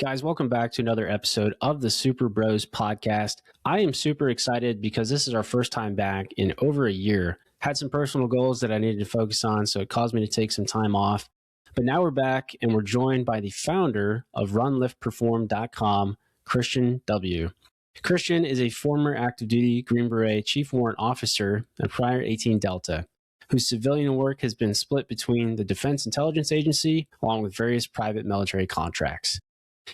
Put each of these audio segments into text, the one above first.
Guys, welcome back to another episode of the Super Bros podcast. I am super excited because this is our first time back in over a year. Had some personal goals that I needed to focus on, so it caused me to take some time off. But now we're back and we're joined by the founder of runliftperform.com, Christian W. Christian is a former active duty Green Beret Chief Warrant Officer and prior 18 Delta, whose civilian work has been split between the Defense Intelligence Agency along with various private military contracts.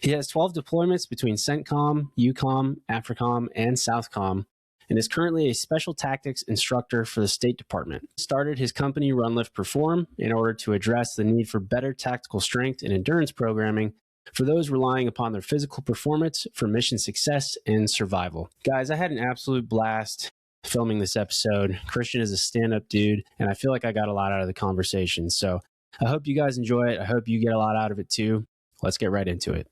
He has 12 deployments between CENTCOM, EUCOM, AFRICOM, and SOUTHCOM, and is currently a Special Tactics Instructor for the State Department. He started his company Run Lift Perform in order to address the need for better tactical strength and endurance programming for those relying upon their physical performance for mission success and survival. Guys, I had an absolute blast filming this episode. Christian is a stand-up dude, and I feel like I got a lot out of the conversation. So I hope you guys enjoy it. I hope you get a lot out of it too. Let's get right into it.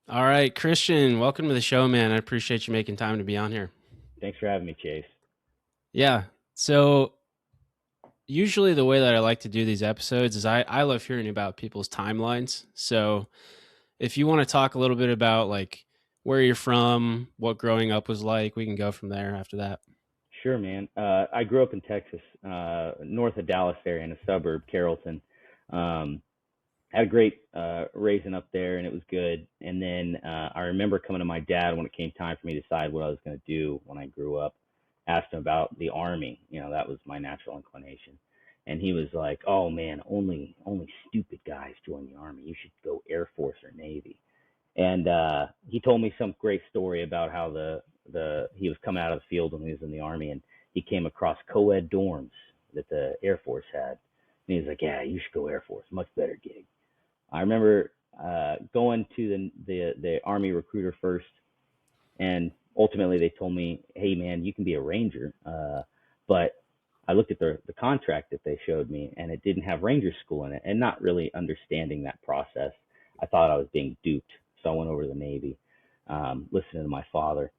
All right, Christian, welcome to the show, man. I appreciate you making time to be on here. Thanks for having me, Chase. Yeah. So usually the way that I like to do these episodes is I love hearing about people's timelines. So if you want to talk a little bit about like where you're from, what growing up was like, we can go from there after that. Sure, man. I grew up in Texas, north of Dallas area in a suburb, Carrollton. Had a great raising up there, and it was good. And then I remember coming to my dad when it came time for me to decide what I was going to do when I grew up. Asked him about the Army. You know, that was my natural inclination. And he was like, "Oh man, only stupid guys join the Army. You should go Air Force or Navy." And he told me some great story about how he was coming out of the field when he was in the Army, and he came across co-ed dorms that the Air Force had. And he was like, "Yeah, you should go Air Force. Much better gig." I remember going to the Army recruiter first, and ultimately they told me, "Hey man, you can be a Ranger." But I looked at the contract that they showed me, and it didn't have Ranger school in it. And not really understanding that process, I thought I was being duped. So I went over to the Navy, listening to my father.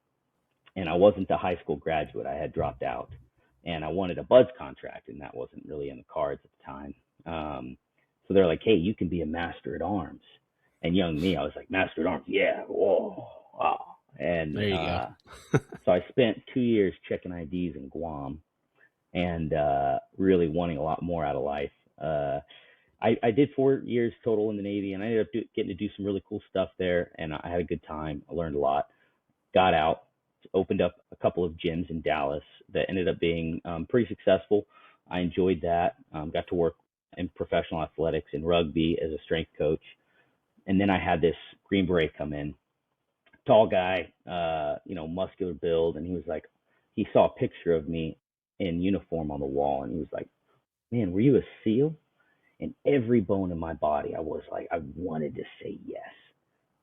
And I wasn't a high school graduate. I had dropped out. And I wanted a BUDS contract, and that wasn't really in the cards at the time. So they're like, "Hey, you can be a master at arms." And young me, I was like, "Master at arms? Yeah. Whoa. Wow." And There you go. so I spent 2 years checking IDs in Guam and really wanting a lot more out of life. I did 4 years total in the Navy, and I ended up getting to do some really cool stuff there. And I had a good time. I learned a lot. Got out, opened up a couple of gyms in Dallas that ended up being pretty successful. I enjoyed that. Got to work in professional athletics and rugby as a strength coach. And then I had this Green Beret come in, tall guy, muscular build. And he was like, he saw a picture of me in uniform on the wall. And he was like, "Man, were you a SEAL?" And every bone in my body, I was like, I wanted to say yes.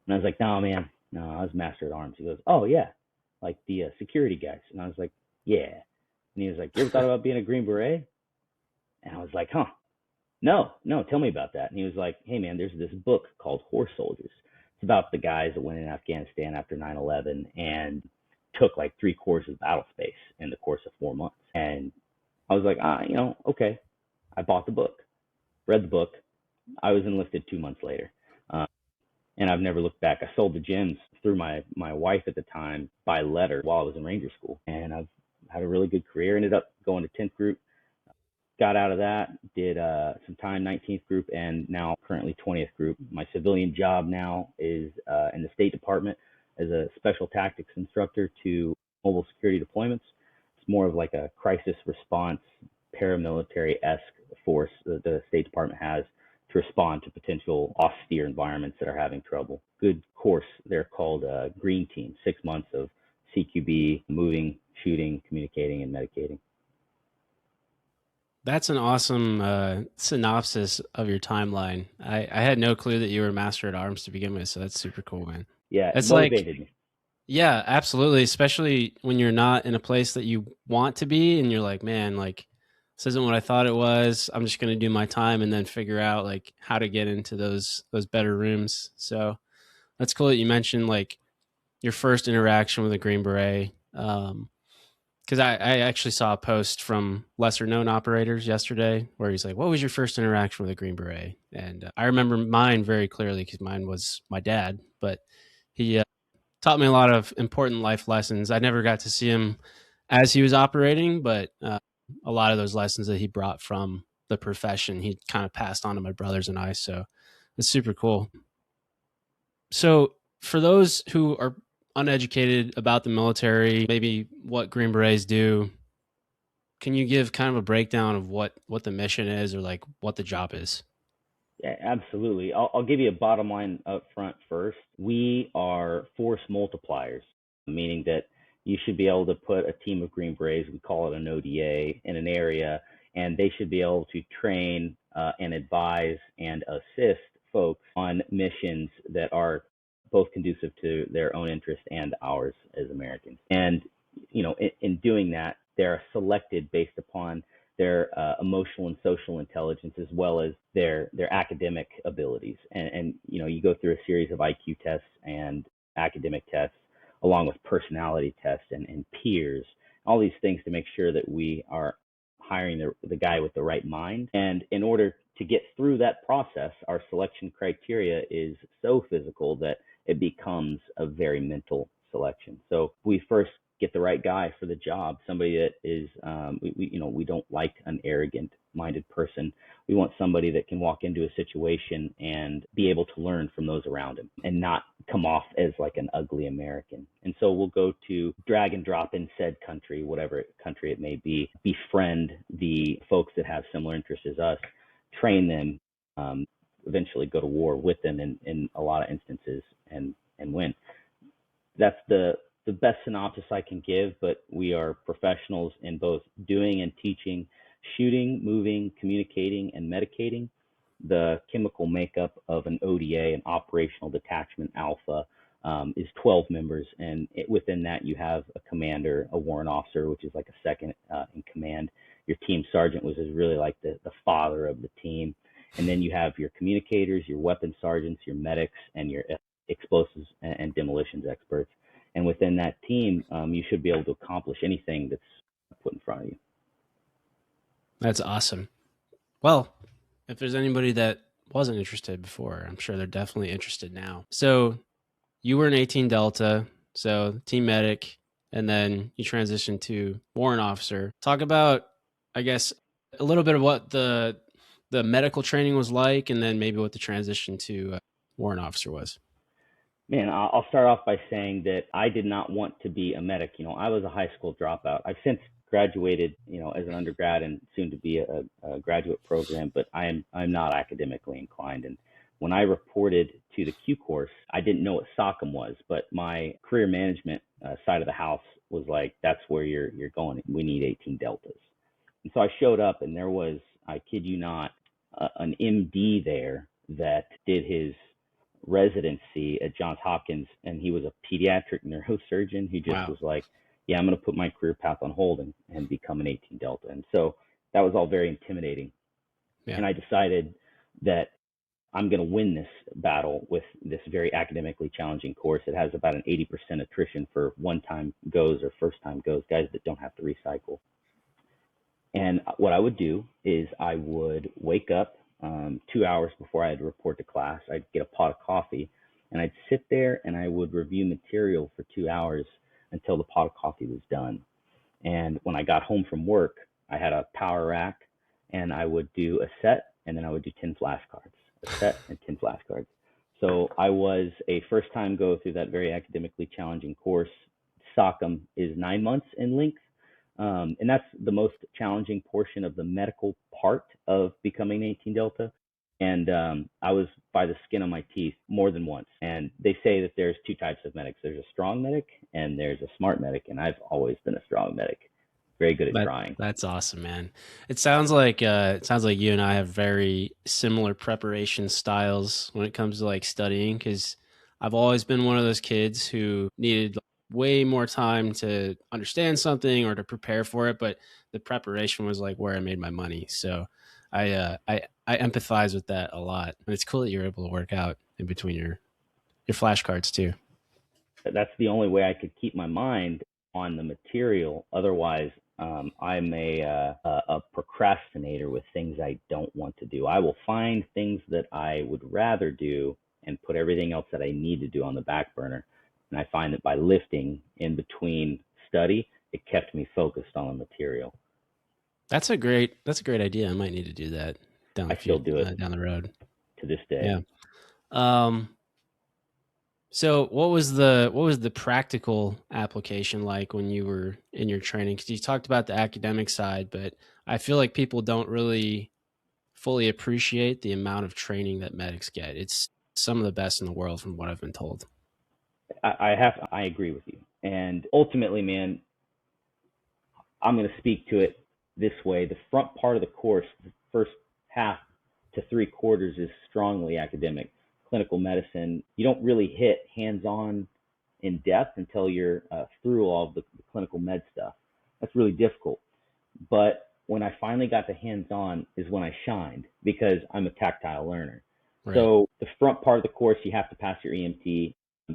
And I was like, "No, man, no, I was master at arms." He goes, "Oh yeah, like the security guys." And I was like, "Yeah." And he was like, "You ever thought about being a Green Beret?" And I was like, "Huh. No, tell me about that." And he was like, "Hey man, there's this book called Horse Soldiers. It's about the guys that went in Afghanistan after 9/11 and took like 3 courses of battle space in the course of 4 months." And I was like, okay. I bought the book, read the book. I was enlisted 2 months later. And I've never looked back. I sold the gyms through my wife at the time by letter while I was in Ranger School. And I've had a really good career. Ended up going to 10th Group. Got out of that, did some time 19th Group, and now currently 20th Group. My civilian job now is in the State Department as a Special Tactics Instructor to mobile security deployments. It's more of like a crisis response, paramilitary-esque force that the State Department has to respond to potential austere environments that are having trouble. Good course. They're called Green Team, 6 months of CQB, moving, shooting, communicating, and medicating. That's an awesome synopsis of your timeline. I had no clue that you were a master at arms to begin with, so that's super cool, man. Yeah, it's it motivated me. Yeah, absolutely. Especially when you're not in a place that you want to be, and you're like, "Man, like this isn't what I thought it was. I'm just going to do my time and then figure out like how to get into those better rooms." So that's cool that you mentioned like your first interaction with a Green Beret. Because I actually saw a post from lesser known operators yesterday where he's like, what was your first interaction with a Green Beret? And I remember mine very clearly because mine was my dad, but he taught me a lot of important life lessons. I never got to see him as he was operating, but a lot of those lessons that he brought from the profession, he kind of passed on to my brothers and I. So it's super cool. So for those who are uneducated about the military, maybe what Green Berets do, can you give kind of a breakdown of what the mission is or like what the job is? Yeah, absolutely. I'll give you a bottom line up front first. We are force multipliers, meaning that you should be able to put a team of Green Berets, we call it an ODA, in an area, and they should be able to train and advise and assist folks on missions that are both conducive to their own interest and ours as Americans. And, in doing that, they're selected based upon their emotional and social intelligence as well as their academic abilities. And you go through a series of IQ tests and academic tests along with personality tests and peers, all these things to make sure that we are hiring the guy with the right mind. And in order to get through that process, our selection criteria is so physical that it becomes a very mental selection. So we first get the right guy for the job, somebody that is, we don't like an arrogant minded person. We want somebody that can walk into a situation and be able to learn from those around him and not come off as like an ugly American. And so we'll go to drag and drop in said country, whatever country it may be, befriend the folks that have similar interests as us, train them, eventually go to war with them in a lot of instances and win. That's the best synopsis I can give, but we are professionals in both doing and teaching shooting, moving, communicating, and medicating. The chemical makeup of an ODA, an Operational Detachment Alpha, is 12 members, and within that you have a commander, a warrant officer, which is like a second in command. Your team sergeant was really like the father of the team. And then you have your communicators, your weapons sergeants, your medics, and your explosives and demolitions experts. And within that team, you should be able to accomplish anything that's put in front of you. That's awesome. Well, if there's anybody that wasn't interested before, I'm sure they're definitely interested now. So you were an 18 Delta, so team medic, and then you transitioned to warrant officer. Talk about, I guess, a little bit of what the medical training was like, and then maybe what the transition to warrant officer was. Man, I'll start off by saying that I did not want to be a medic. I was a high school dropout. I've since graduated, as an undergrad and soon to be a graduate program, but I'm not academically inclined. And when I reported to the Q course, I didn't know what SOCM was, but my career management side of the house was like, that's where you're going. We need 18 Deltas. And so I showed up, and there was, I kid you not, an MD there that did his residency at Johns Hopkins, and he was a pediatric neurosurgeon who just was like, yeah, I'm going to put my career path on hold and become an 18 Delta. And so that was all very intimidating. Yeah. And I decided that I'm going to win this battle with this very academically challenging course. It has about an 80% attrition for one-time goes or first-time goes, guys that don't have to recycle. And what I would do is I would wake up 2 hours before I had to report to class. I'd get a pot of coffee, and I'd sit there and I would review material for 2 hours until the pot of coffee was done. And when I got home from work, I had a power rack, and I would do a set, and then I would do 10 flashcards, a set and 10 flashcards. So I was a first-time go through that very academically challenging course. SOCM is 9 months in length. And that's the most challenging portion of the medical part of becoming an 18 Delta. And I was by the skin of my teeth more than once. And they say that there's two types of medics. There's a strong medic and there's a smart medic. And I've always been a strong medic. Very good at trying. That's awesome, man. It sounds like you and I have very similar preparation styles when it comes to like studying, because I've always been one of those kids who needed way more time to understand something or to prepare for it, but the preparation was like where I made my money. So I empathize with that a lot. And it's cool that you're able to work out in between your flashcards too. That's the only way I could keep my mind on the material. Otherwise, I'm a procrastinator with things I don't want to do. I will find things that I would rather do and put everything else that I need to do on the back burner. And I find that by lifting in between study, it kept me focused on the material. That's a great idea. I might need to do that I still do it down the road. to this day. Yeah. So what was the practical application like when you were in your training? Because you talked about the academic side, but I feel like people don't really fully appreciate the amount of training that medics get. It's some of the best in the world from what I've been told. I agree with you. And ultimately, man, I'm going to speak to it this way. The front part of the course, the first half to 3/4 is strongly academic. Clinical medicine, you don't really hit hands-on in depth until you're through all of the clinical med stuff. That's really difficult. But when I finally got to hands-on is when I shined because I'm a tactile learner. Right. So the front part of the course, you have to pass your EMT,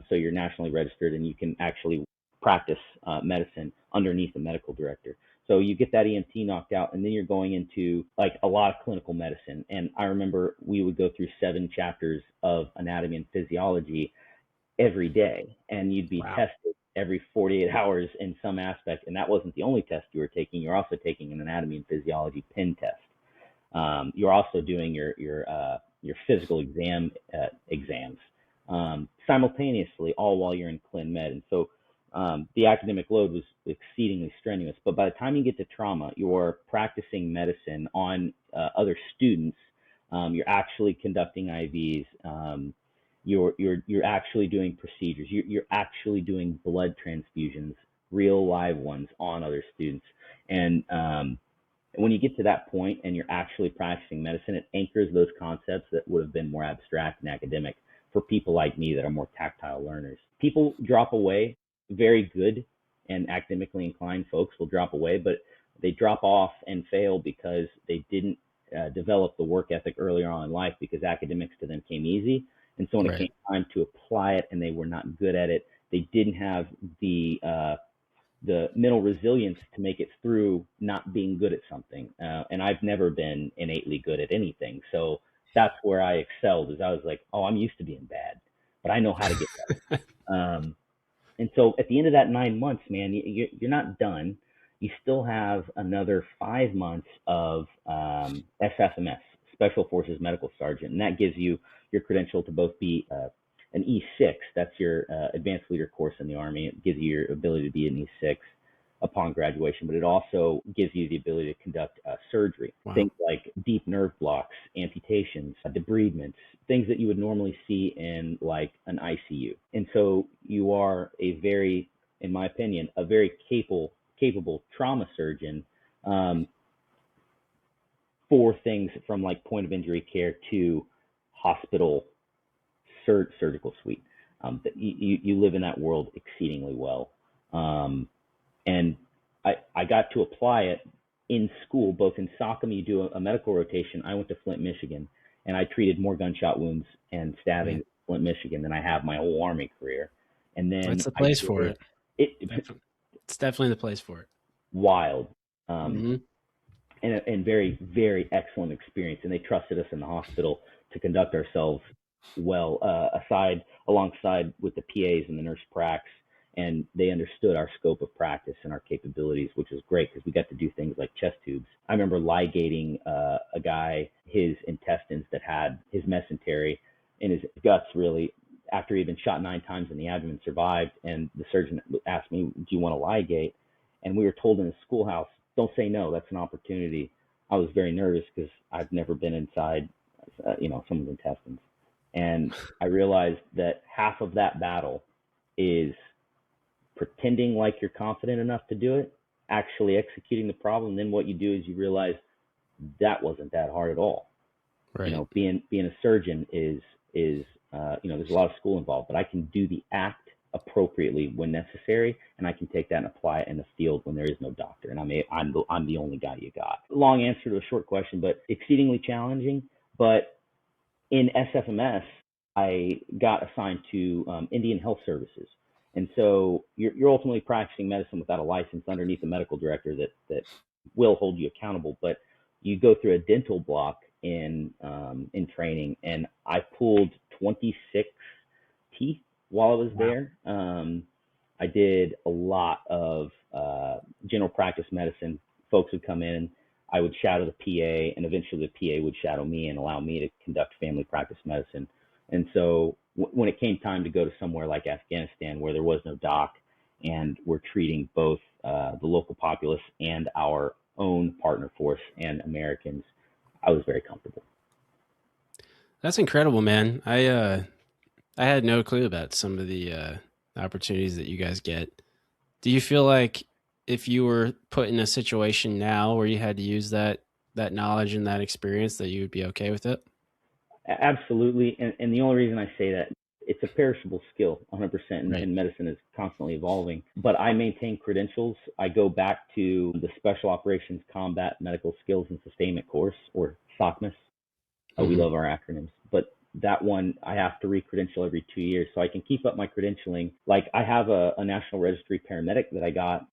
so you're nationally registered and you can actually practice medicine underneath a medical director. So you get that EMT knocked out, and then you're going into like a lot of clinical medicine. And I remember we would go through 7 chapters of anatomy and physiology every day, and you'd be tested every 48 hours in some aspect. And that wasn't the only test you were taking. You're also taking an anatomy and physiology pin test. You're also doing your physical exams simultaneously, all while you're in clin med. And so the academic load was exceedingly strenuous. But by the time you get to trauma, you're practicing medicine on other students. You're actually conducting IVs. You're actually doing procedures. You're actually doing blood transfusions, real live ones on other students. And when you get to that point and you're actually practicing medicine, it anchors those concepts that would have been more abstract and academic for people like me that are more tactile learners. People drop away. Very good and academically inclined folks will drop away, but they drop off and fail because they didn't develop the work ethic earlier on in life, because academics to them came easy. And so when it came time to apply it and they were not good at it, they didn't have the mental resilience to make it through not being good at something. And I've never been innately good at anything. So that's where I excelled, is I was like, oh, I'm used to being bad, but I know how to get better. And so at the end of that 9 months, man, you're not done. You still have another 5 months of SFMS, Special Forces Medical Sergeant, and that gives you your credential to both be an E6. That's your advanced leader course in the Army. It gives you your ability to be an E6 upon graduation, but it also gives you the ability to conduct surgery. Wow. Things like deep nerve blocks, amputations, debridements, things that you would normally see in like an ICU. And so you are a very, in my opinion, a very capable trauma surgeon for things from like point of injury care to hospital surgical suite. You live in that world exceedingly well. And I got to apply it in school, both in SOCM, you do a medical rotation. I went to Flint, Michigan, and I treated more gunshot wounds and stabbing in Flint, Michigan than I have my whole Army career. And then it's the place for it. It's definitely the place for it. Wild. And very, very excellent experience. And they trusted us in the hospital to conduct ourselves well, alongside with the PAs and the nurse pracs. And they understood our scope of practice and our capabilities, which was great because we got to do things like chest tubes. I remember ligating a guy, his intestines that had his mesentery in his guts, really, after he'd been shot 9 times in the abdomen, survived. And the surgeon asked me, do you want to ligate? And we were told in the schoolhouse, don't say no, that's an opportunity. I was very nervous because I've never been inside, someone's intestines. And I realized that half of that battle is pretending like you're confident enough to do it, actually executing the problem. Then what you do is you realize that wasn't that hard at all. Right. Being a surgeon is there's a lot of school involved, but I can do the act appropriately when necessary, and I can take that and apply it in the field when there is no doctor, and I'm the only guy you got. Long answer to a short question, but exceedingly challenging. But in SFMS, I got assigned to Indian Health Services, And so you're ultimately practicing medicine without a license underneath a medical director that will hold you accountable. But you go through a dental block in training, and I pulled 26 teeth while I was there. I did a lot of general practice medicine. Folks would come in, I would shadow the PA, and eventually the PA would shadow me and allow me to conduct family practice medicine. And so when it came time to go to somewhere like Afghanistan, where there was no doc, and we're treating both the local populace and our own partner force and Americans, I was very comfortable. That's incredible, man. I had no clue about some of the opportunities that you guys get. Do you feel like if you were put in a situation now where you had to use that knowledge and that experience, that you would be okay with it? Absolutely. And the only reason I say that, it's a perishable skill, 100%, Right. and medicine is constantly evolving. But I maintain credentials. I go back to the Special Operations Combat Medical Skills and Sustainment course, or SOCMS. We love our acronyms. But that one, I have to re-credential every 2 years so I can keep up my credentialing. Like, I have a National Registry paramedic that I got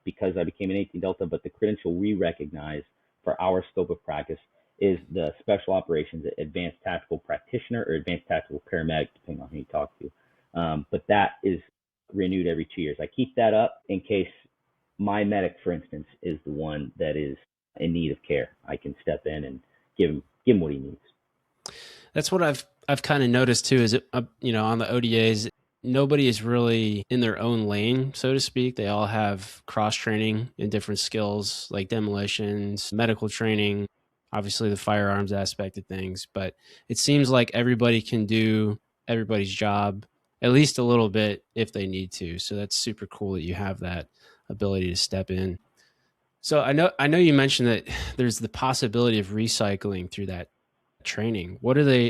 because I became an 18 Delta, but the credential we recognize for our scope of practice is the Special Operations Advanced Tactical Practitioner or Advanced Tactical Paramedic, depending on who you talk to. But that is renewed every 2 years. I keep that up in case my medic, for instance, is the one that is in need of care. I can step in and give him what he needs. That's what I've kind of noticed too. Is it on the ODAs, nobody is really in their own lane, so to speak. They all have cross training in different skills like demolitions, medical training, obviously the firearms aspect of things. But it seems like everybody can do everybody's job at least a little bit if they need to. So that's super cool that you have that ability to step in. So I know you mentioned that there's the possibility of recycling through that training.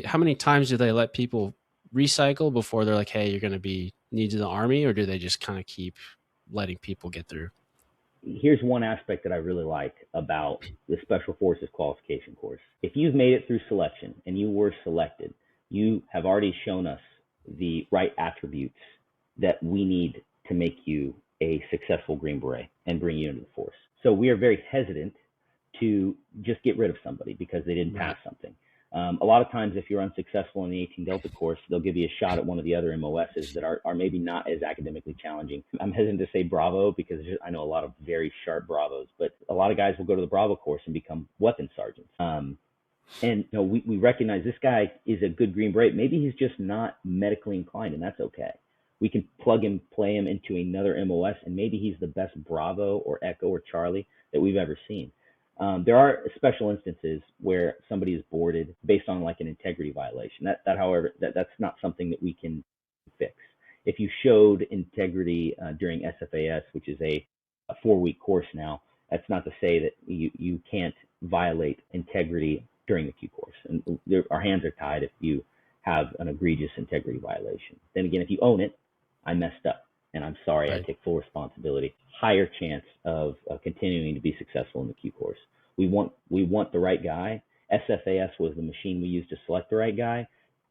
How many times do they let people recycle before they're like, hey, you're going to be needed in the Army, or do they just kind of keep letting people get through? Here's one aspect that I really like about the Special Forces qualification course. If you've made it through selection and you were selected, you have already shown us the right attributes that we need to make you a successful Green Beret and bring you into the force. So we are very hesitant to just get rid of somebody because they didn't pass something. A lot of times, if you're unsuccessful in the 18 Delta course, they'll give you a shot at one of the other MOSs that are maybe not as academically challenging. I'm hesitant to say Bravo because I know a lot of very sharp Bravos, but a lot of guys will go to the Bravo course and become weapons sergeants. And we recognize this guy is a good Green Beret. Maybe he's just not medically inclined, and that's okay. We can plug and play him into another MOS, and maybe he's the best Bravo or Echo or Charlie that we've ever seen. There are special instances where somebody is boarded based on like an integrity violation. However, that's not something that we can fix. If you showed integrity during SFAS, which is a 4-week course now, that's not to say that you can't violate integrity during the Q course. And our hands are tied if you have an egregious integrity violation. Then again, if you own it, I messed up and I'm sorry, right. I take full responsibility. Higher chance of continuing to be successful in the Q course. We want the right guy. SFAS was the machine we used to select the right guy.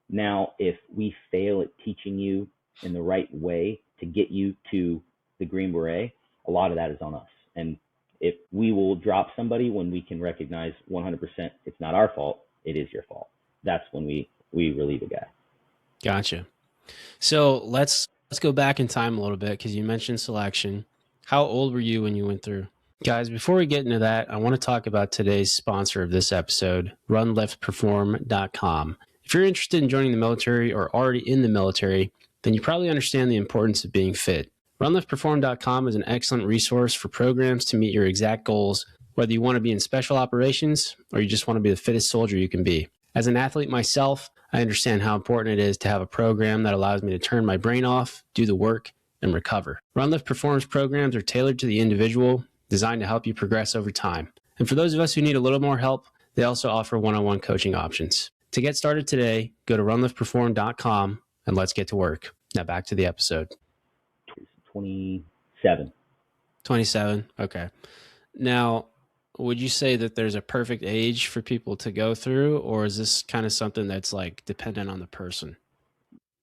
Now, if we fail at teaching you in the right way to get you to the Green Beret, a lot of that is on us. And if we will drop somebody when we can recognize 100% it's not our fault, it is your fault. That's when we relieve a guy. Gotcha. So let's go back in time a little bit because you mentioned selection. How old were you when you went through? Guys, before we get into that, I want to talk about today's sponsor of this episode, runliftperform.com. If you're interested in joining the military or already in the military, then you probably understand the importance of being fit. Runliftperform.com is an excellent resource for programs to meet your exact goals, whether you want to be in special operations or you just want to be the fittest soldier you can be. As an athlete myself, I understand how important it is to have a program that allows me to turn my brain off, do the work, and recover. Runlift Performance programs are tailored to the individual, designed to help you progress over time. And for those of us who need a little more help, they also offer one-on-one coaching options. To get started today, go to runliftperform.com and let's get to work. Now back to the episode. 27. 27, okay. Now, would you say that there's a perfect age for people to go through, or is this kind of something that's like dependent on the person?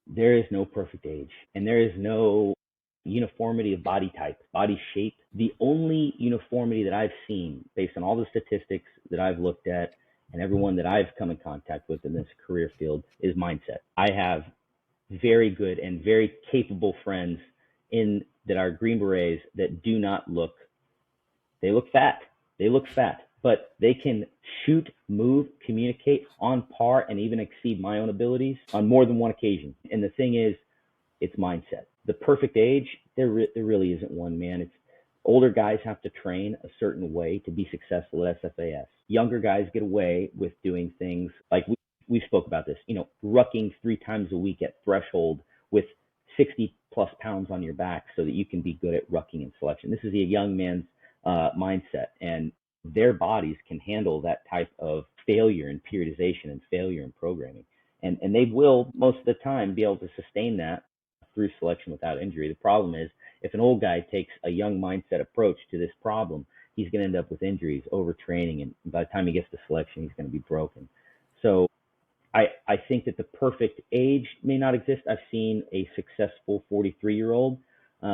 There is no perfect age, and there is no uniformity of body type, body shape. The only uniformity that I've seen based on all the statistics that I've looked at and everyone that I've come in contact with in this career field is mindset. I have very good and very capable friends in that are Green Berets that do not look, they look fat. They look fat, but they can shoot, move, communicate on par and even exceed my own abilities on more than one occasion. And the thing is, it's mindset. The perfect age, there really isn't one, man. It's older guys have to train a certain way to be successful at SFAS. Younger guys get away with doing things like we spoke about this, rucking 3 times a week at threshold with 60 plus pounds on your back so that you can be good at rucking and selection. This is a young man's mindset, and their bodies can handle that type of failure in periodization and failure in programming. And they will most of the time be able to sustain that through selection without injury. The problem is if an old guy takes a young mindset approach to this problem, he's going to end up with injuries, overtraining, and by the time he gets to selection, he's going to be broken. So I think that the perfect age may not exist. I've seen a successful 43-year-old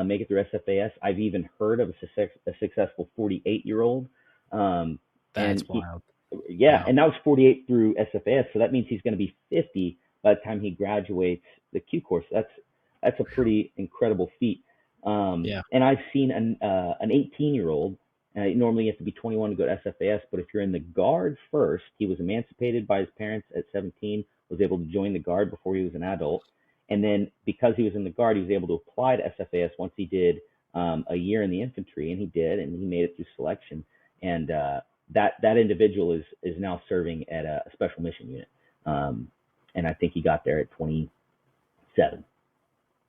make it through SFAS. I've even heard of a successful 48-year-old. That's wild. Yeah, wow. And that was 48 through SFAS, so that means he's going to be 50 by the time he graduates the Q course. That's a pretty incredible feat. Yeah. And I've seen an 18-year-old. Normally you have to be 21 to go to SFAS, but if you're in the Guard first, he was emancipated by his parents at 17, was able to join the Guard before he was an adult. And then because he was in the Guard, he was able to apply to SFAS once he did a year in the infantry, and he did, and he made it through selection. And that individual is now serving at a special mission unit. And I think he got there at 27.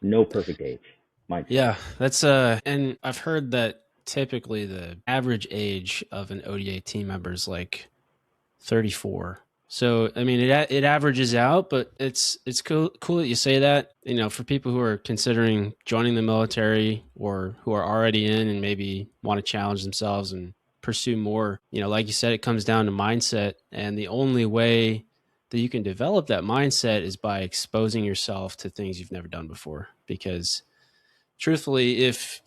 No perfect age. Yeah, that's and I've heard that typically the average age of an ODA team member is like 34. So I mean, it averages out, but it's cool that you say that. For people who are considering joining the military or who are already in and maybe want to challenge themselves and pursue more, like you said, it comes down to mindset, and the only way that you can develop that mindset is by exposing yourself to things you've never done before. Because truthfully, if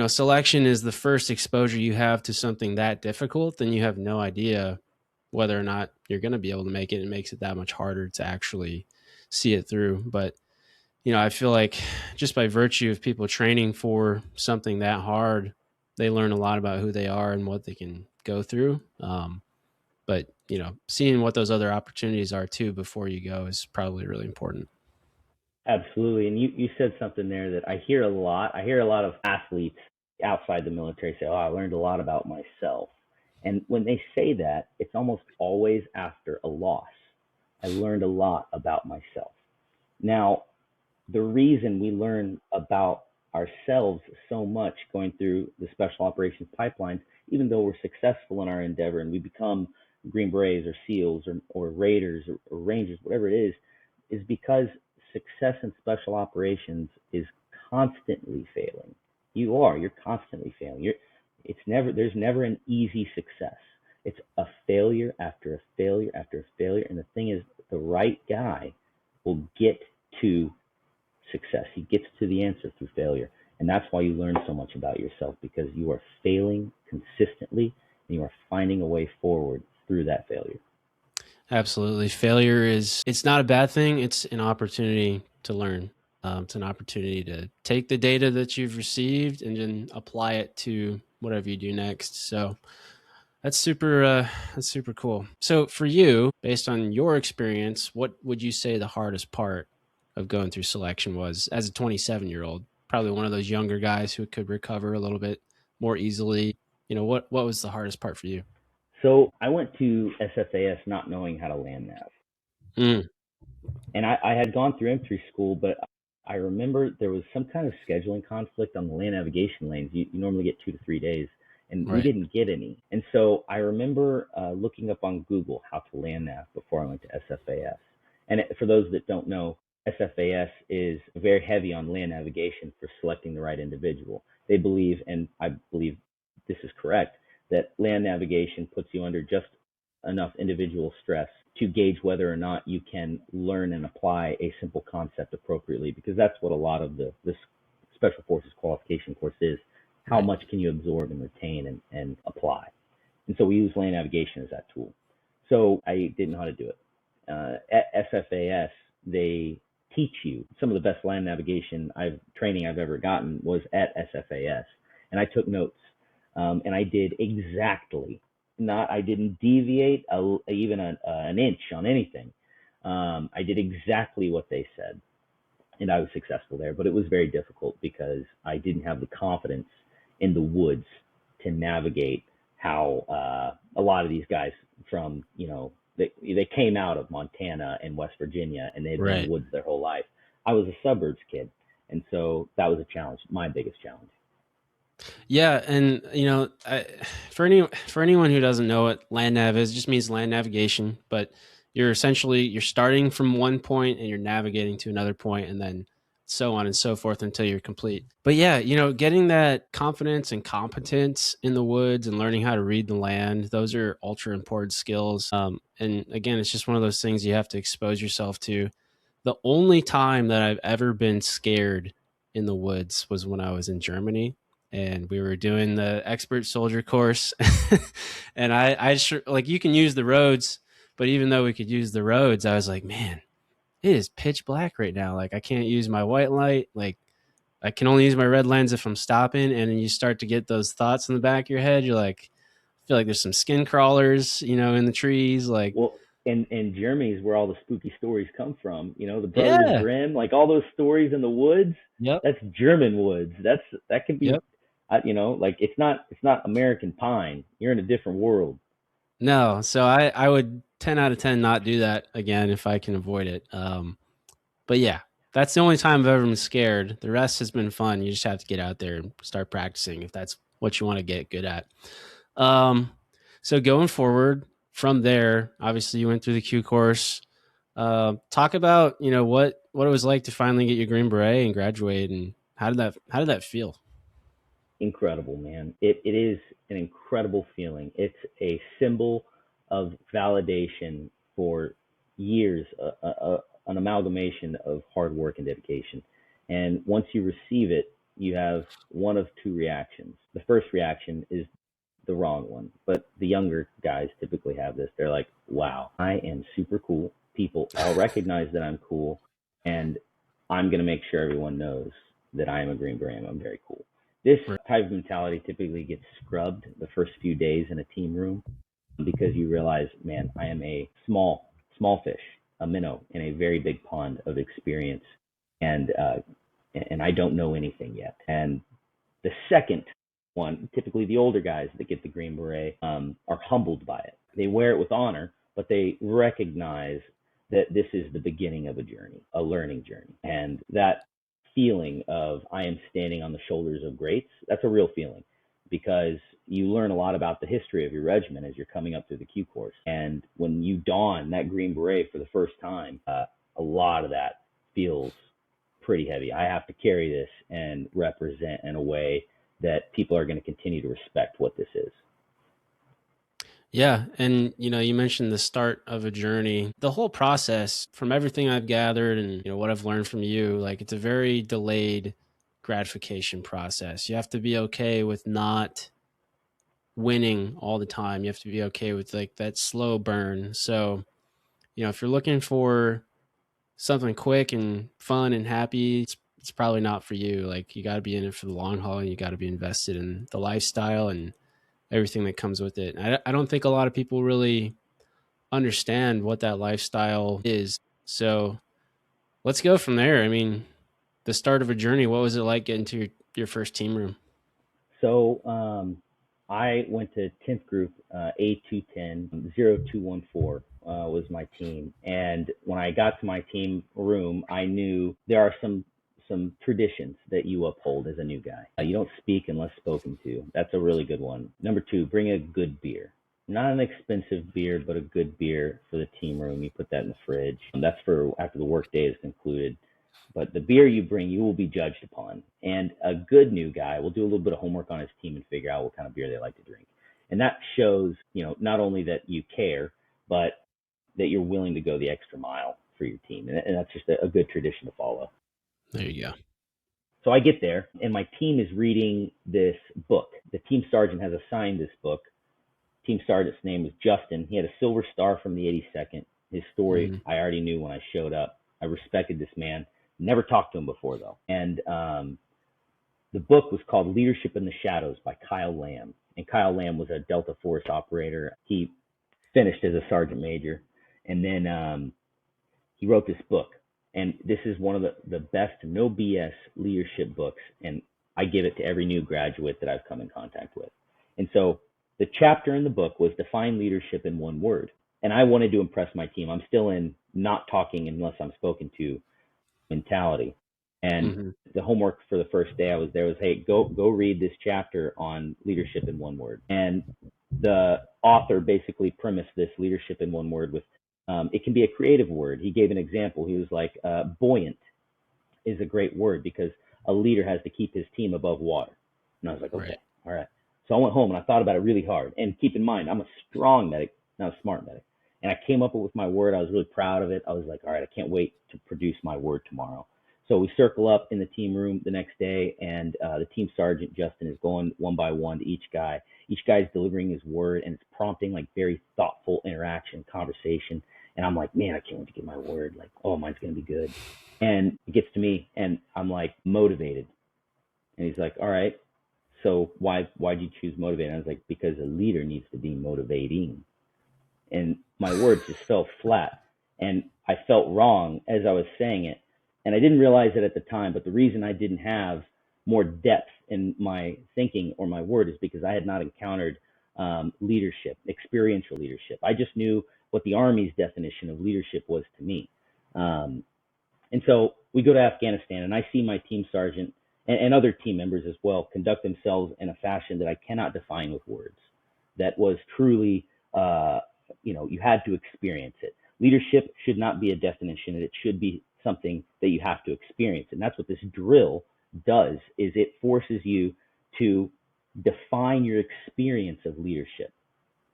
selection is the first exposure you have to something that difficult, then you have no idea whether or not you're going to be able to make it. It makes it that much harder to actually see it through. But, I feel like just by virtue of people training for something that hard, they learn a lot about who they are and what they can go through. But, seeing what those other opportunities are too before you go is probably really important. Absolutely. And you said something there that I hear a lot. I hear a lot of athletes outside the military say, I learned a lot about myself. And when they say that, it's almost always after a loss. I learned a lot about myself. Now, the reason we learn about ourselves so much going through the special operations pipelines, even though we're successful in our endeavor and we become Green Berets or SEALs or Raiders or Rangers, whatever it is because success in special operations is constantly failing. You're constantly failing. There's never an easy success. It's a failure after a failure after a failure. And the thing is, the right guy will get to success. He gets to the answer through failure. And that's why you learn so much about yourself, because you are failing consistently and you are finding a way forward through that failure. Absolutely. Failure it's not a bad thing. It's an opportunity to learn. It's an opportunity to take the data that you've received and then apply it to whatever you do next. So that's super cool. So for you, based on your experience, what would you say the hardest part of going through selection was as a 27-year-old? Probably one of those younger guys who could recover a little bit more easily. What was the hardest part for you? So I went to SFAS not knowing how to land nav. And I had gone through infantry school, but I remember there was some kind of scheduling conflict on the land navigation lanes. You normally get 2 to 3 days, and we didn't get any. And so I remember looking up on Google how to land nav before I went to SFAS. And for those that don't know, SFAS is very heavy on land navigation for selecting the right individual. They believe, and I believe this is correct, that land navigation puts you under just enough individual stress to gauge whether or not you can learn and apply a simple concept appropriately, because that's what a lot of the Special Forces qualification course is. How much can you absorb and retain and apply? And so we use land navigation as that tool. So I didn't know how to do it. At SFAS, they teach you some of the best land navigation training I've ever gotten was at SFAS, and I took notes, and I did exactly. I didn't deviate even an inch on anything. I did exactly what they said, and I was successful there. But it was very difficult because I didn't have the confidence in the woods to navigate how a lot of these guys from, they came out of Montana and West Virginia, and they'd been in the woods their whole life. I was a suburbs kid, and so that was a challenge, my biggest challenge. Yeah, and for anyone who doesn't know what land nav is, it just means land navigation. But you're starting from one point and you're navigating to another point, and then so on and so forth until you're complete. But yeah, getting that confidence and competence in the woods and learning how to read the land, those are ultra important skills. And again, it's just one of those things you have to expose yourself to. The only time that I've ever been scared in the woods was when I was in Germany, and we were doing the expert soldier course. And I like, you can use the roads, but even though we could use the roads, I was like, man, it is pitch black right now. Like, I can't use my white light. Like, I can only use my red lens if I'm stopping. And then you start to get those thoughts in the back of your head. You're like, I feel like there's some skin crawlers, in the trees. Like, well, and Germany is where all the spooky stories come from. The Brothers Grimm, like all those stories in the woods. Yep. That's German woods. That could be, yep. Like it's not American Pine. You're in a different world. No, so I would 10 out of 10 not do that again if I can avoid it. But yeah, that's the only time I've ever been scared. The rest has been fun. You just have to get out there and start practicing if that's what you want to get good at. So going forward from there, obviously you went through the Q course. Talk about, what it was like to finally get your Green Beret and graduate, and how did that feel? Incredible, man. It is an incredible feeling. It's a symbol of validation for years, an amalgamation of hard work and dedication. And once you receive it, you have one of two reactions. The first reaction is the wrong one, but the younger guys typically have this. They're like, wow, I am super cool. People all recognize that I'm cool, and I'm going to make sure everyone knows that I am a Green Beret. I'm very cool. This type of mentality typically gets scrubbed the first few days in a team room because you realize, man, I am a small fish, a minnow in a very big pond of experience, and I don't know anything yet. And the second one, typically the older guys that get the Green Beret are humbled by it. They wear it with honor, but they recognize that this is the beginning of a journey, a learning journey, and that feeling of I am standing on the shoulders of greats, that's a real feeling, because you learn a lot about the history of your regiment as you're coming up through the Q course. And when you don that Green Beret for the first time, a lot of that feels pretty heavy. I have to carry this and represent in a way that people are going to continue to respect what this is. Yeah. And, you mentioned the start of a journey. The whole process, from everything I've gathered and, what I've learned from you, like, it's a very delayed gratification process. You have to be okay with not winning all the time. You have to be okay with, like, that slow burn. So, if you're looking for something quick and fun and happy, it's probably not for you. Like, you got to be in it for the long haul, and you got to be invested in the lifestyle and everything that comes with it. I don't think a lot of people really understand what that lifestyle is. So let's go from there. I mean, the start of a journey, what was it like getting to your first team room? So I went to 10th Group, A210, 0214 was my team. And when I got to my team room, I knew there are some traditions that you uphold as a new guy. You don't speak unless spoken to. That's a really good one. Number two, bring a good beer. Not an expensive beer, but a good beer for the team room. You put that in the fridge. That's for after the work day is concluded. But the beer you bring, you will be judged upon. And a good new guy will do a little bit of homework on his team and figure out what kind of beer they like to drink. And that shows, not only that you care, but that you're willing to go the extra mile for your team. And that's just a good tradition to follow. There you go. So I get there, and my team is reading this book. The team sergeant has assigned this book. Team sergeant's name was Justin. He had a silver star from the 82nd. His story I already knew when I showed up. I respected this man. Never talked to him before, though. And the book was called Leadership in the Shadows by Kyle Lamb. And Kyle Lamb was a Delta Force operator. He finished as a sergeant major. And then he wrote this book. And this is one of the best no BS leadership books. And I give it to every new graduate that I've come in contact with. And so the chapter in the book was Define Leadership in One Word. And I wanted to impress my team. I'm still in not talking unless I'm spoken to mentality. And the homework for the first day I was there was, hey, go read this chapter on leadership in one word. And the author basically premised this leadership in one word with, it can be a creative word. He gave an example. He was like, buoyant is a great word because a leader has to keep his team above water. And I was like, okay, all right. So I went home and I thought about it really hard. And keep in mind, I'm a strong medic, not a smart medic. And I came up with my word. I was really proud of it. I was like, all right, I can't wait to produce my word tomorrow. So we circle up in the team room the next day, and the team sergeant, Justin, is going one by one to each guy. Each guy's delivering his word, and it's prompting like very thoughtful interaction, conversation. And I'm like, man, I can't wait to get my word. Like, oh, mine's going to be good. And it gets to me, and I'm like, motivated. And he's like, all right, so why'd you choose motivated? And I was like, because a leader needs to be motivating. And my words just fell flat. And I felt wrong as I was saying it. And I didn't realize it at the time, but the reason I didn't have more depth in my thinking or my word is because I had not encountered leadership, experiential leadership. I just knew what the Army's definition of leadership was to me. And so we go to Afghanistan, and I see my team sergeant and other team members as well conduct themselves in a fashion that I cannot define with words. That was truly, you had to experience it. Leadership should not be a definition. It should be something that you have to experience. And that's what this drill does, is it forces you to define your experience of leadership.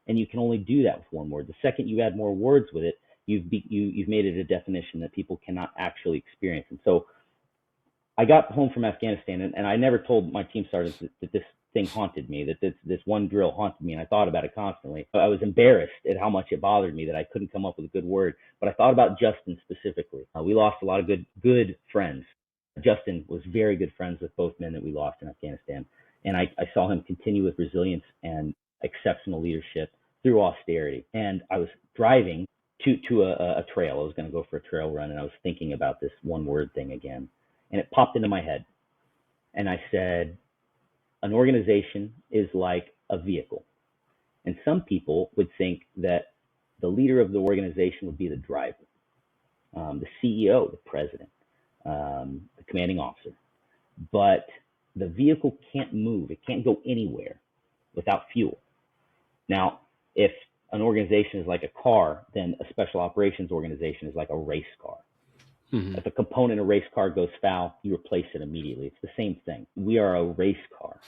And you can only do that with one word. The second you add more words with it, you've made it a definition that people cannot actually experience. And so I got home from Afghanistan, and I never told my team sergeants that this thing haunted me, that this one drill haunted me, and I thought about it constantly. I was embarrassed at how much it bothered me that I couldn't come up with a good word, but I thought about Justin specifically. We lost a lot of good friends. Justin was very good friends with both men that we lost in Afghanistan, and I saw him continue with resilience and exceptional leadership through austerity. And I was driving to a trail. I was going to go for a trail run, and I was thinking about this one word thing again, and it popped into my head. And I said, an organization is like a vehicle. And some people would think that the leader of the organization would be the driver, the CEO, the president, the commanding officer. But the vehicle can't move. It can't go anywhere without fuel. Now, if an organization is like a car, then a special operations organization is like a race car. If a component of a race car goes foul, you replace it immediately. It's the same thing. We are a race car.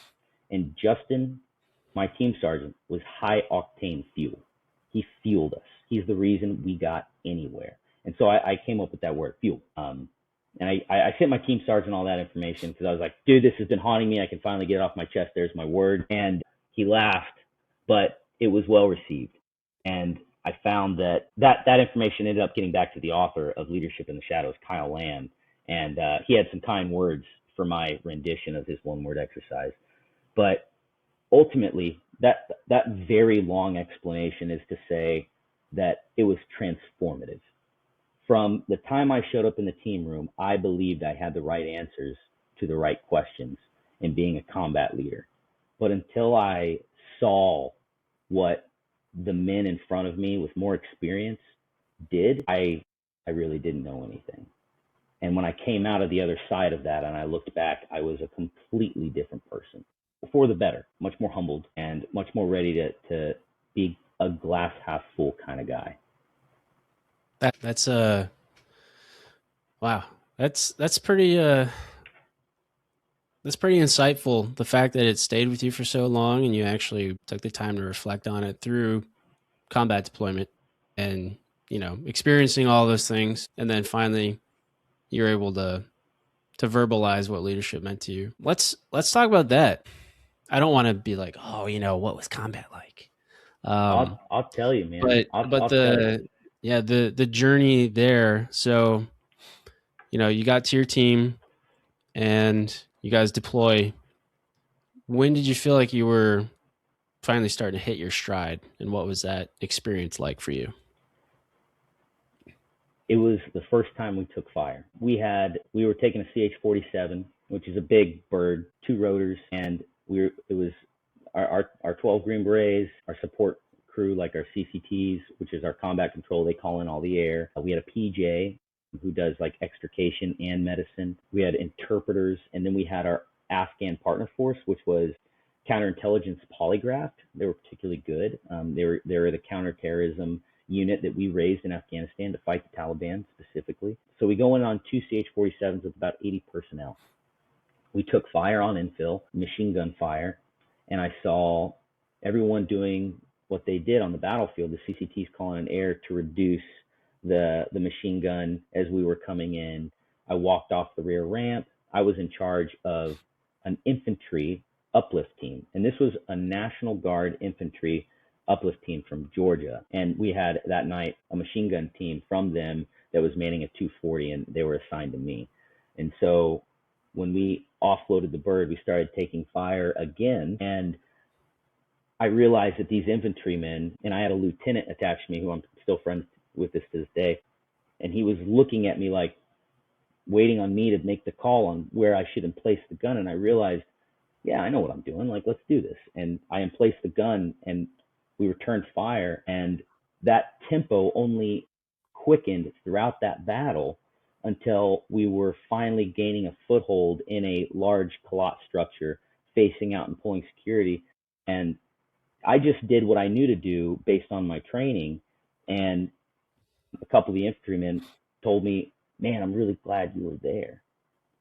And Justin, my team sergeant, was high octane fuel. He fueled us. He's the reason we got anywhere. And so I came up with that word, fuel. And I sent my team sergeant all that information because I was like, dude, this has been haunting me. I can finally get it off my chest. There's my word. And he laughed, but it was well received. And I found that information ended up getting back to the author of Leadership in the Shadows, Kyle Lamb. And he had some kind words for my rendition of his one-word exercise. But ultimately, that very long explanation is to say that it was transformative. From the time I showed up in the team room, I believed I had the right answers to the right questions in being a combat leader. But until I saw what the men in front of me with more experience did, I really didn't know anything. And when I came out of the other side of that and I looked back, I was a completely different person. For the better, much more humbled and much more ready to be a glass half full kind of guy. That's wow. That's pretty insightful. The fact that it stayed with you for so long and you actually took the time to reflect on it through combat deployment and, experiencing all those things. And then finally you're able to to verbalize what leadership meant to you. Let's talk about that. I don't want to be like, oh, what was combat like? I'll tell you, man. But I'll tell you. the journey there. So, you got to your team and you guys deploy. When did you feel like you were finally starting to hit your stride, and what was that experience like for you? It was the first time we took fire. We were taking a CH-47, which is a big bird, 2 rotors, and it was our 12 Green Berets, our support crew, like our CCTs, which is our combat control. They call in all the air. We had a PJ who does like extrication and medicine. We had interpreters, and then we had our Afghan partner force, which was counterintelligence polygraph. They were particularly good. They were the counterterrorism unit that we raised in Afghanistan to fight the Taliban specifically. So we go in on 2 CH-47s with about 80 personnel. We took fire on infill, machine gun fire, and I saw everyone doing what they did on the battlefield. The CCTs calling in air to reduce the machine gun as we were coming in. I walked off the rear ramp. I was in charge of an infantry uplift team, and this was a National Guard infantry uplift team from Georgia. And we had that night a machine gun team from them that was manning a 240, and they were assigned to me. And so when we offloaded the bird, we started taking fire again. And I realized that these infantrymen, and I had a lieutenant attached to me who I'm still friends with to this day, and he was looking at me like waiting on me to make the call on where I should emplace the gun. And I realized, yeah, I know what I'm doing. Like, let's do this. And I emplaced the gun, and we returned fire. And that tempo only quickened throughout that battle until we were finally gaining a foothold in a large Kalat structure facing out and pulling security. And I just did what I knew to do based on my training. And a couple of the infantrymen told me, man, I'm really glad you were there.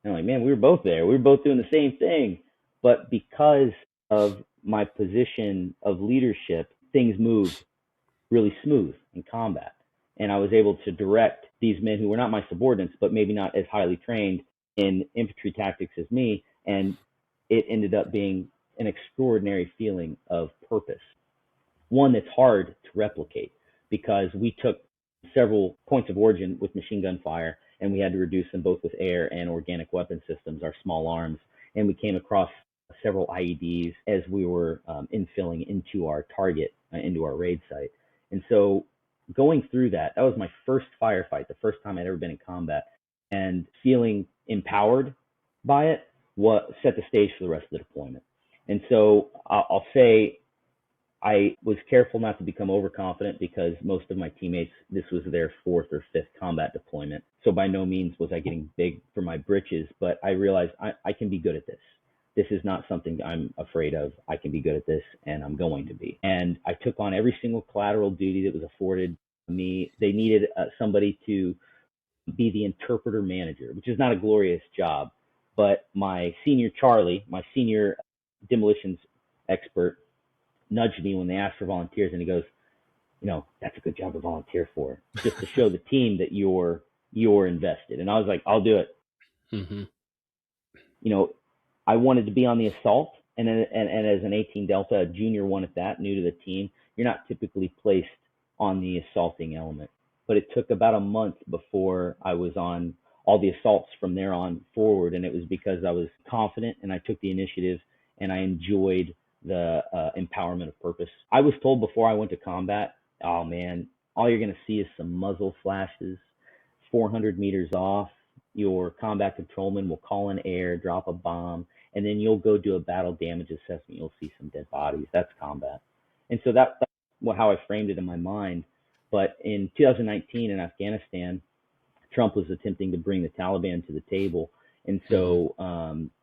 And I'm like, man, we were both there. We were both doing the same thing. But because of my position of leadership, things moved really smooth in combat. And I was able to direct these men who were not my subordinates, but maybe not as highly trained in infantry tactics as me. And it ended up being an extraordinary feeling of purpose, one that's hard to replicate, because we took several points of origin with machine gun fire, and we had to reduce them both with air and organic weapon systems, our small arms. And we came across several IEDs as we were infilling into our target, into our raid site. And so going through that was my first firefight, the first time I'd ever been in combat, and feeling empowered by it set the stage for the rest of the deployment. And so I'll say I was careful not to become overconfident, because most of my teammates, this was their 4th or 5th combat deployment. So by no means was I getting big for my britches, but I realized I can be good at this. This is not something I'm afraid of. I can be good at this, and I'm going to be. And I took on every single collateral duty that was afforded me. They needed somebody to be the interpreter manager, which is not a glorious job. But my senior Charlie, my senior demolitions expert, nudged me when they asked for volunteers, and he goes, that's a good job to volunteer for, just to show the team that you're invested. And I was like, I'll do it. Mm-hmm. I wanted to be on the assault, and as an 18 Delta, a junior one at that, new to the team, you're not typically placed on the assaulting element. But it took about a month before I was on all the assaults from there on forward, and it was because I was confident and I took the initiative, and I enjoyed the empowerment of purpose. I was told before I went to combat, oh man, all you're going to see is some muzzle flashes 400 meters off. Your combat controlman will call in air, drop a bomb, and then you'll go do a battle damage assessment. You'll see some dead bodies. That's combat. And so that's how I framed it in my mind. But in 2019 in Afghanistan, Trump was attempting to bring the Taliban to the table. And so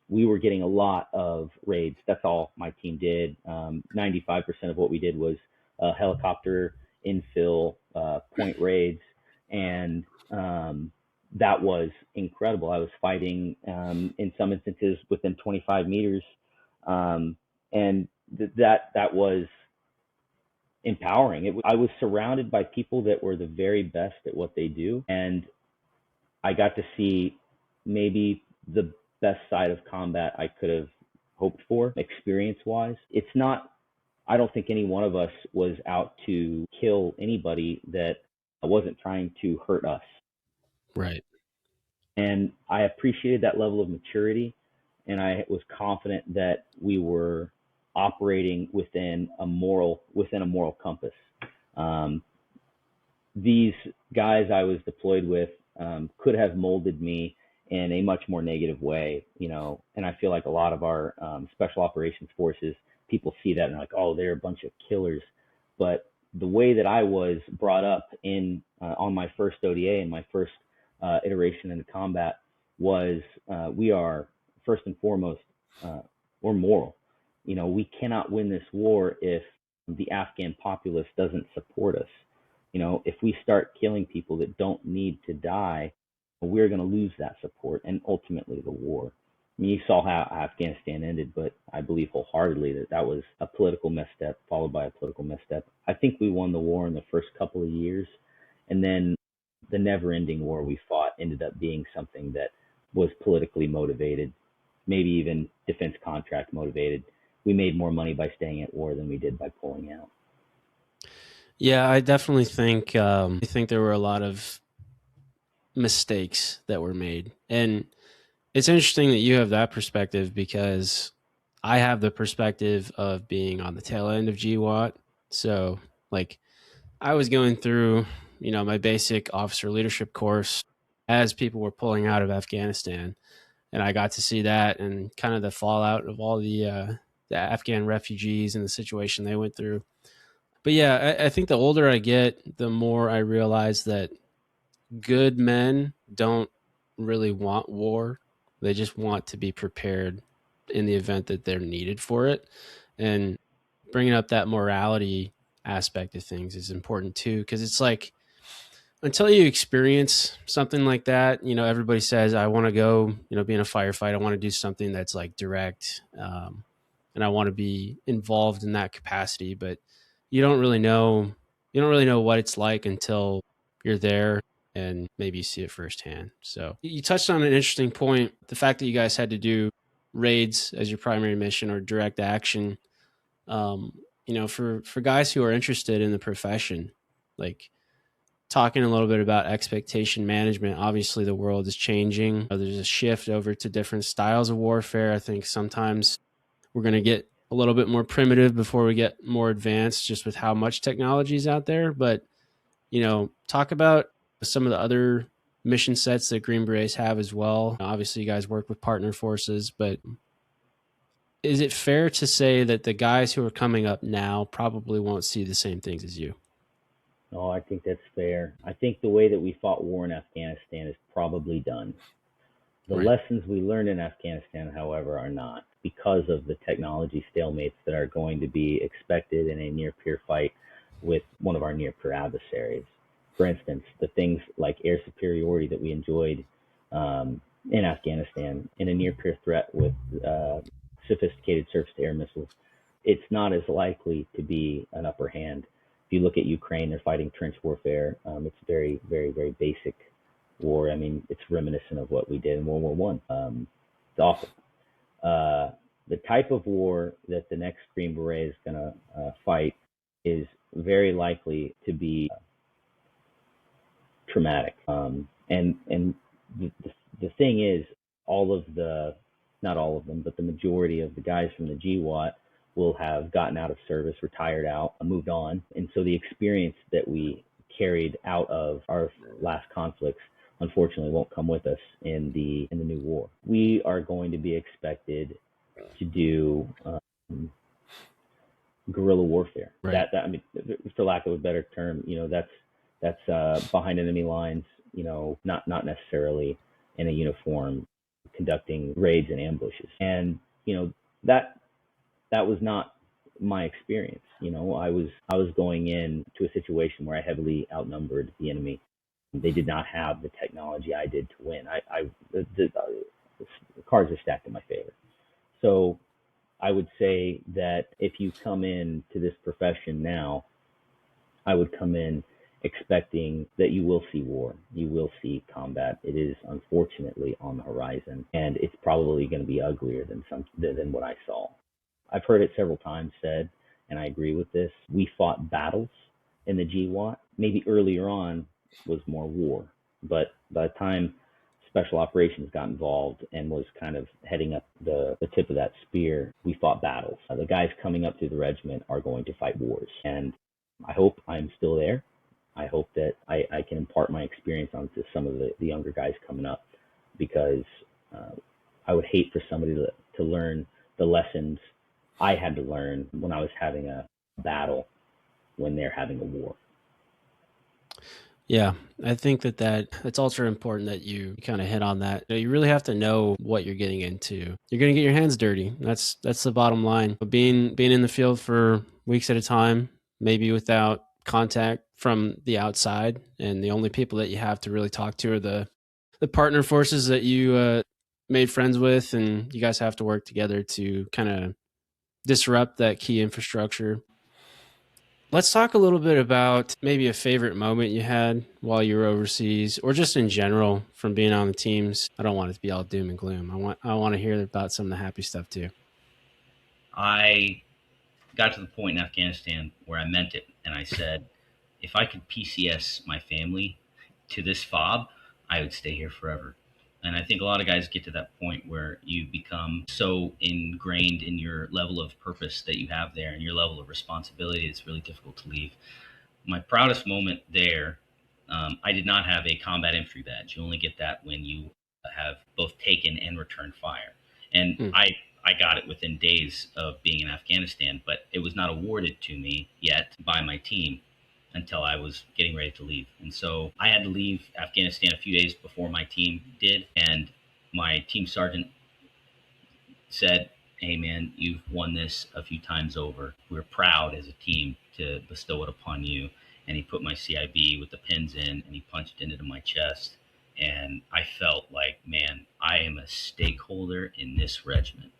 we were getting a lot of raids. That's all my team did. 95% of what we did was helicopter infill point raids. And that was incredible. I was fighting in some instances within 25 meters. And that was empowering. I was surrounded by people that were the very best at what they do. And I got to see maybe the best side of combat I could have hoped for, experience wise. It's not, I don't think any one of us was out to kill anybody that wasn't trying to hurt us. Right. And I appreciated that level of maturity, and I was confident that we were operating within a moral compass. Um, these guys I was deployed with could have molded me in a much more negative way, and I feel like a lot of our special operations forces, people see that and they're like, oh, they're a bunch of killers. But the way that I was brought up in on my first ODA and my first iteration into combat was we are first and foremost we're moral. We cannot win this war if the Afghan populace doesn't support us. If we start killing people that don't need to die, we're going to lose that support and ultimately the war. I mean, you saw how Afghanistan ended, but I believe wholeheartedly that that was a political misstep followed by a political misstep. I think we won the war in the first couple of years, and then the never-ending war we fought ended up being something that was politically motivated, maybe even defense contract motivated. We made more money by staying at war than we did by pulling out. Yeah, I definitely think there were a lot of mistakes that were made. And it's interesting that you have that perspective because I have the perspective of being on the tail end of GWAT. So, like, I was going through, my basic officer leadership course as people were pulling out of Afghanistan, and I got to see that and kind of the fallout of all the Afghan refugees and the situation they went through. But yeah, I think the older I get, the more I realize that good men don't really want war. They just want to be prepared in the event that they're needed for it. And bringing up that morality aspect of things is important too, because it's like until you experience something like that, everybody says, I want to go, be in a firefight. I want to do something that's like direct. And I want to be involved in that capacity, but you don't really know, what it's like until you're there and maybe you see it firsthand. So you touched on an interesting point. The fact that you guys had to do raids as your primary mission or direct action, for guys who are interested in the profession, like talking a little bit about expectation management. Obviously the world is changing. There's a shift over to different styles of warfare. I think sometimes we're going to get a little bit more primitive before we get more advanced just with how much technology is out there. But, talk about some of the other mission sets that Green Berets have as well. Obviously, you guys work with partner forces, but is it fair to say that the guys who are coming up now probably won't see the same things as you? Oh, I think that's fair. I think the way that we fought war in Afghanistan is probably done. The Right. lessons we learned in Afghanistan, however, are not, because of the technology stalemates that are going to be expected in a near-peer fight with one of our near-peer adversaries. For instance, the things like air superiority that we enjoyed in Afghanistan in a near-peer threat with sophisticated surface-to-air missiles, it's not as likely to be an upper hand. If you look at Ukraine, they're fighting trench warfare. It's very, very, very basic war. I mean, it's reminiscent of what we did in World War One. It's awful. The type of war that the next Green Beret is going to fight is very likely to be traumatic. And the thing is, not all of them, but the majority of the guys from the GWAT will have gotten out of service, retired out, moved on, and so the experience that we carried out of our last conflicts unfortunately won't come with us in the new war. We are going to be expected to do guerrilla warfare. Right. That I mean, for lack of a better term, that's behind enemy lines. Not necessarily in a uniform, conducting raids and ambushes. And that was not my experience. I was going in to a situation where I heavily outnumbered the enemy. They did not have the technology I did to win. The cards are stacked in my favor. So I would say that if you come in to this profession now, I would come in expecting that you will see war, you will see combat. It is unfortunately on the horizon, and it's probably going to be uglier than what I saw. I've heard it several times said, and I agree with this. We fought battles in the GWAT. Maybe earlier on was more war, but by the time special operations got involved and was kind of heading up the tip of that spear, we fought battles. The guys coming up through the regiment are going to fight wars, and I hope I'm still there. I hope that I can impart my experience onto some of the younger guys coming up, because I would hate for somebody to learn the lessons I had to learn when I was having a battle when they're having a war. Yeah, I think that it's ultra important that you kind of hit on that. You really have to know what you're getting into. You're going to get your hands dirty. That's the bottom line. Being in the field for weeks at a time, maybe without contact from the outside, and the only people that you have to really talk to are the partner forces that you made friends with, and you guys have to work together to kind of disrupt that key infrastructure. Let's talk a little bit about maybe a favorite moment you had while you were overseas, or just in general from being on the teams. I don't want it to be all doom and gloom. I want to hear about some of the happy stuff too. I got to the point in Afghanistan where I meant it, and I said, if I could PCS my family to this fob, I would stay here forever. And I think a lot of guys get to that point where you become so ingrained in your level of purpose that you have there and your level of responsibility, it's really difficult to leave. My proudest moment there, I did not have a combat infantry badge. You only get that when you have both taken and returned fire. And I got it within days of being in Afghanistan, but it was not awarded to me yet by my team until I was getting ready to leave. And so I had to leave Afghanistan a few days before my team did. And my team sergeant said, hey, man, you've won this a few times over. We're proud as a team to bestow it upon you. And he put my CIB with the pins in, and he punched it into my chest. And I felt like, man, I am a stakeholder in this regiment.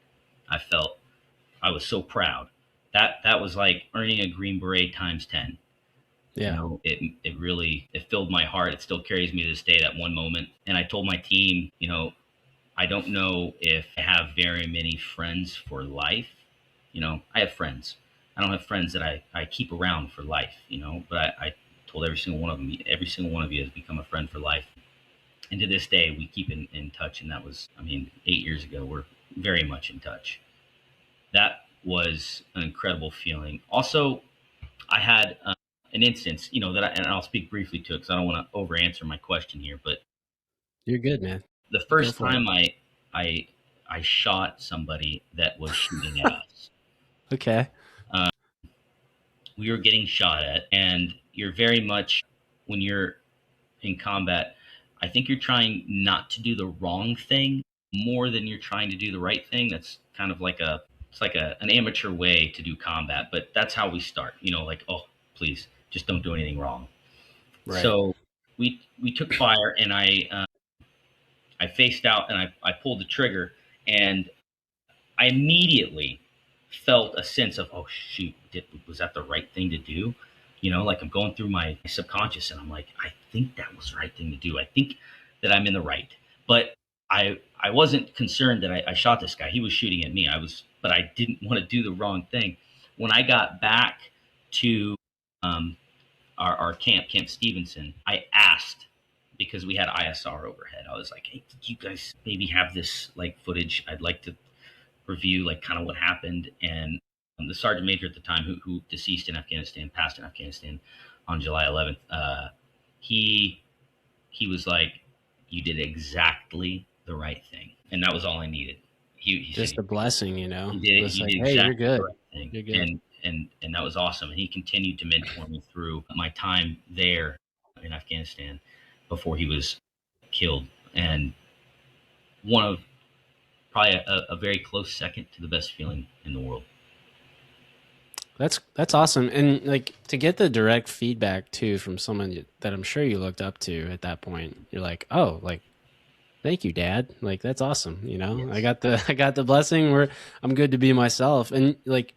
I was so proud. That was like earning a Green Beret times 10. Yeah. You know, it really, it filled my heart. It still carries me to this day, that one moment. And I told my team, you know, I don't know if I have very many friends for life. You know, I have friends. I don't have friends that I keep around for life, you know, but I told every single one of them, every single one of you has become a friend for life. And to this day, we keep in touch. And that was, 8 years ago. We're very much in touch. That was an incredible feeling. Also, I had an instance, you know, and I'll speak briefly to it because I don't want to over answer my question here, but You're good, man. the first time I shot somebody that was shooting at us. Okay. We were getting shot at, and you're very much, when you're in combat, I think you're trying not to do the wrong thing more than you're trying to do the right thing. That's kind of like an amateur way to do combat, but that's how we start. You know, like, oh, please, just don't do anything wrong. Right. So we took fire, and I faced out, and I pulled the trigger, and I immediately felt a sense of, oh shoot, was that the right thing to do? You know, like I'm going through my subconscious, and I'm like, I think that was the right thing to do. I think that I'm in the right. But I wasn't concerned that I shot this guy. He was shooting at me. But I didn't want to do the wrong thing. When I got back to our Camp Stevenson, I asked, because we had ISR overhead. I was like, hey, did you guys maybe have this like footage? I'd like to review like kind of what happened. And the sergeant major at the time, who deceased in Afghanistan, passed in Afghanistan on July 11th, he was like, you did exactly the right thing. And that was all I needed. He just said, a blessing, you know. He did like, exactly, hey, you're good. the right thing. You're good. And that was awesome. And he continued to mentor me through my time there in Afghanistan before he was killed. And one of probably a very close second to the best feeling in the world. That's awesome. And like, to get the direct feedback too from someone that I'm sure you looked up to at that point, you're like, oh, like, thank you, Dad. Like, that's awesome. You know, yes. I got the blessing where I'm good to be myself. And like,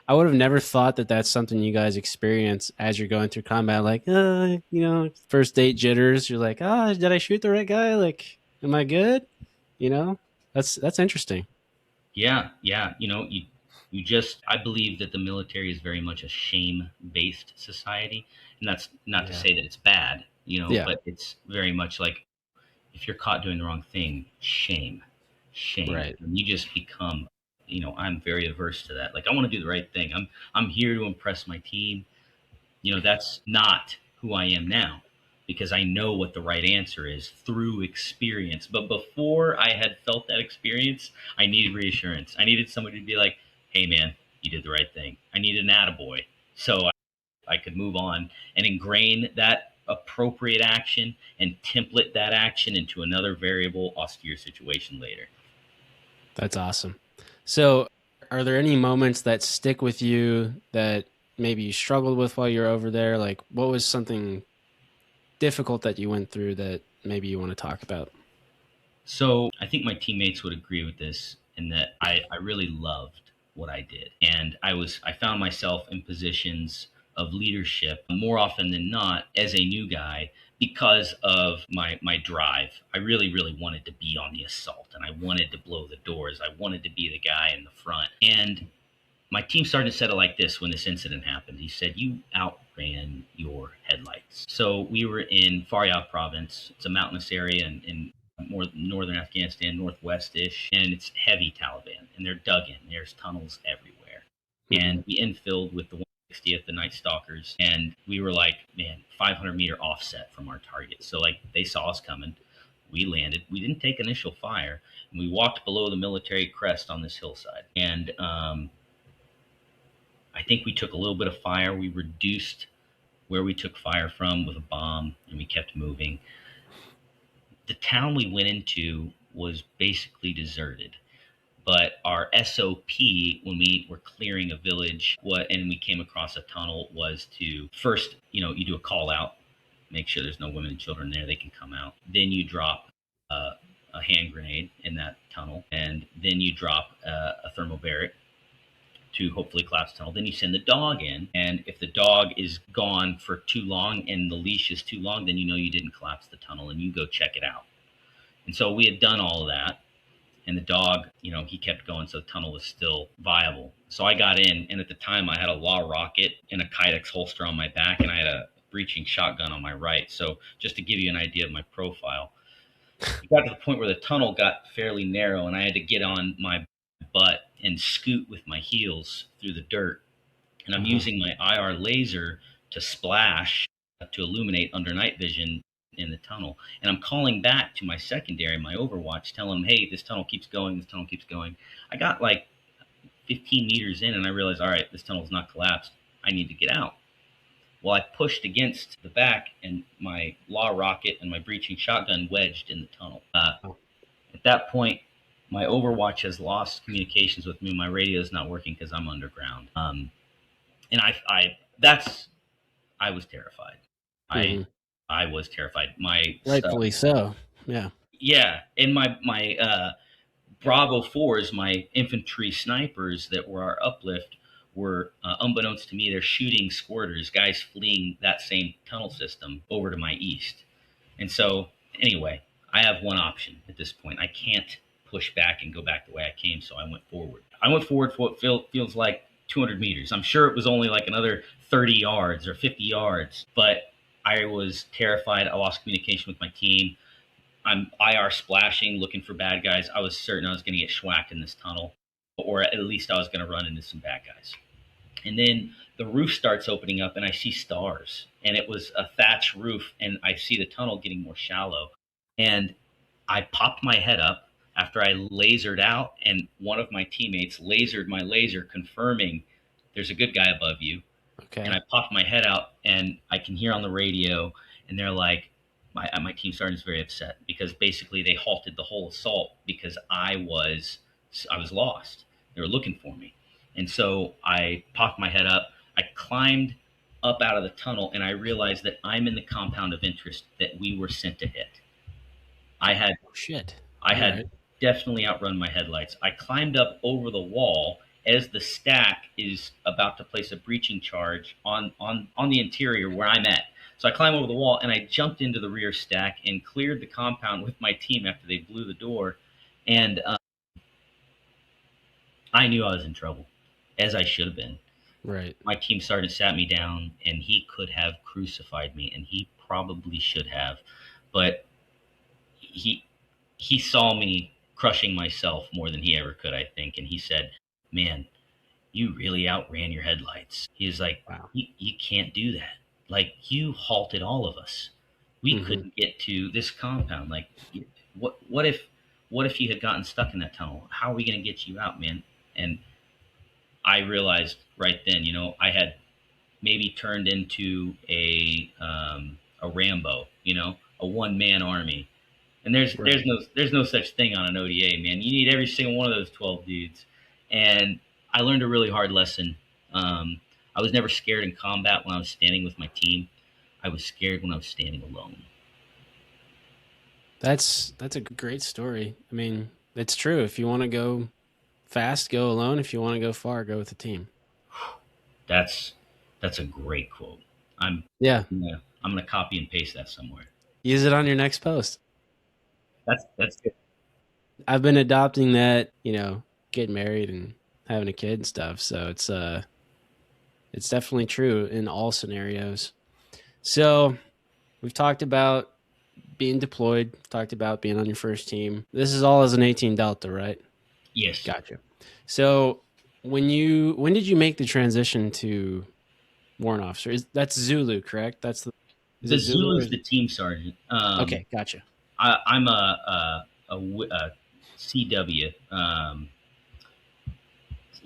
I would have never thought that that's something you guys experience as you're going through combat. Like, first date jitters. You're like, did I shoot the right guy? Like, am I good? That's interesting. Yeah, yeah. You just, I believe that the military is very much a shame-based society, and that's not to Yeah. say that it's bad, Yeah. but it's very much like if you're caught doing the wrong thing, shame, shame, Right. and you just become, I'm very averse to that. Like I want to do the right thing. I'm here to impress my team. That's not who I am now because I know what the right answer is through experience. But before I had felt that experience, I needed reassurance. I needed somebody to be like, hey, man, you did the right thing. I needed an attaboy. So I could move on and ingrain that appropriate action and template that action into another variable, austere situation later. That's awesome. So, are there any moments that stick with you that maybe you struggled with while you're over there? Like, what was something difficult that you went through that maybe you want to talk about? So I think my teammates would agree with this in that I really loved what I did. And I found myself in positions of leadership more often than not as a new guy because of my drive. I really, really wanted to be on the assault and I wanted to blow the doors. I wanted to be the guy in the front. And my team sergeant said it like this when this incident happened. He said, "You outran your headlights." So we were in Faryab province. It's a mountainous area in more northern Afghanistan, northwest-ish, and it's heavy Taliban, and they're dug in. There's tunnels everywhere. And we infilled with the 160th, the Night Stalkers, and we were like, man, 500-meter offset from our target. So like they saw us coming. We landed. We didn't take initial fire. And we walked below the military crest on this hillside. And I think we took a little bit of fire. We reduced where we took fire from with a bomb, and we kept moving. The town we went into was basically deserted, but our SOP when we were clearing a village, and we came across a tunnel, was to first, you do a call out, make sure there's no women and children there, they can come out. Then you drop a hand grenade in that tunnel, and then you drop a thermal Beret to hopefully collapse the tunnel. Then you send the dog in, and if the dog is gone for too long and the leash is too long, then you know you didn't collapse the tunnel, and you go check it out. And so we had done all of that, and the dog, he kept going, so the tunnel was still viable. So I got in, and at the time I had a law rocket and a Kydex holster on my back, and I had a breaching shotgun on my right. So just to give you an idea of my profile, it got to the point where the tunnel got fairly narrow, and I had to get on my butt and scoot with my heels through the dirt. And I'm using my IR laser to splash, to illuminate under night vision in the tunnel. And I'm calling back to my secondary, my Overwatch, telling them, hey, this tunnel keeps going, this tunnel keeps going. I got like 15 meters in, and I realized, all right, this tunnel's not collapsed. I need to get out. Well, I pushed against the back, and my law rocket and my breaching shotgun wedged in the tunnel. At that point, my Overwatch has lost communications with me. My radio is not working because I'm underground. And I was terrified. I was terrified. My Rightfully so. Yeah. Yeah, and my Bravo 4s, my infantry snipers that were our uplift, were unbeknownst to me, they're shooting squirters, guys fleeing that same tunnel system over to my east. And so, anyway, I have one option at this point. I can't push back and go back the way I came, so I went forward. I went forward for what feels like 200 meters. I'm sure it was only like another 30 yards or 50 yards, but I was terrified. I lost communication with my team. I'm IR splashing, looking for bad guys. I was certain I was going to get schwacked in this tunnel, or at least I was going to run into some bad guys. And then the roof starts opening up, and I see stars. And it was a thatch roof, and I see the tunnel getting more shallow. And I popped my head up after I lasered out, and one of my teammates lasered my laser, confirming there's a good guy above you. Okay. And I popped my head out, and I can hear on the radio, and they're like, my team sergeant's very upset because basically they halted the whole assault because I was lost. They were looking for me. And so I popped my head up. I climbed up out of the tunnel, and I realized that I'm in the compound of interest that we were sent to hit. I had All right. definitely outrun my headlights. I climbed up over the wall, as the stack is about to place a breaching charge on the interior where I'm at. So I climb over the wall and I jumped into the rear stack and cleared the compound with my team after they blew the door. And I knew I was in trouble, as I should have been. Right. My team sergeant sat me down and he could have crucified me, and he probably should have. But he he saw me crushing myself more than he ever could, I think. And he said, "Man, you really outran your headlights." He's like, Wow. you can't do that. Like, you halted all of us. We couldn't get to this compound. Like, what if you had gotten stuck in that tunnel? How are we going to get you out, man? And I realized right then, I had maybe turned into a Rambo, a one man army. And Right. there's no such thing on an ODA, man. You need every single one of those 12 dudes. And I learned a really hard lesson. I was never scared in combat when I was standing with my team. I was scared when I was standing alone. That's a great story. I mean, it's true. If you want to go fast, go alone. If you want to go far, go with a team. That's a great quote. Yeah. I'm gonna copy and paste that somewhere. Use it on your next post. That's good. I've been adopting that, getting married and having a kid and stuff. So it's definitely true in all scenarios. So we've talked about being deployed, talked about being on your first team. This is all as an 18 Delta, right? Yes. Gotcha. So when did you make the transition to warrant officer? That's Zulu, correct? That's the Zulu is the team sergeant. Okay, gotcha. I'm a CW,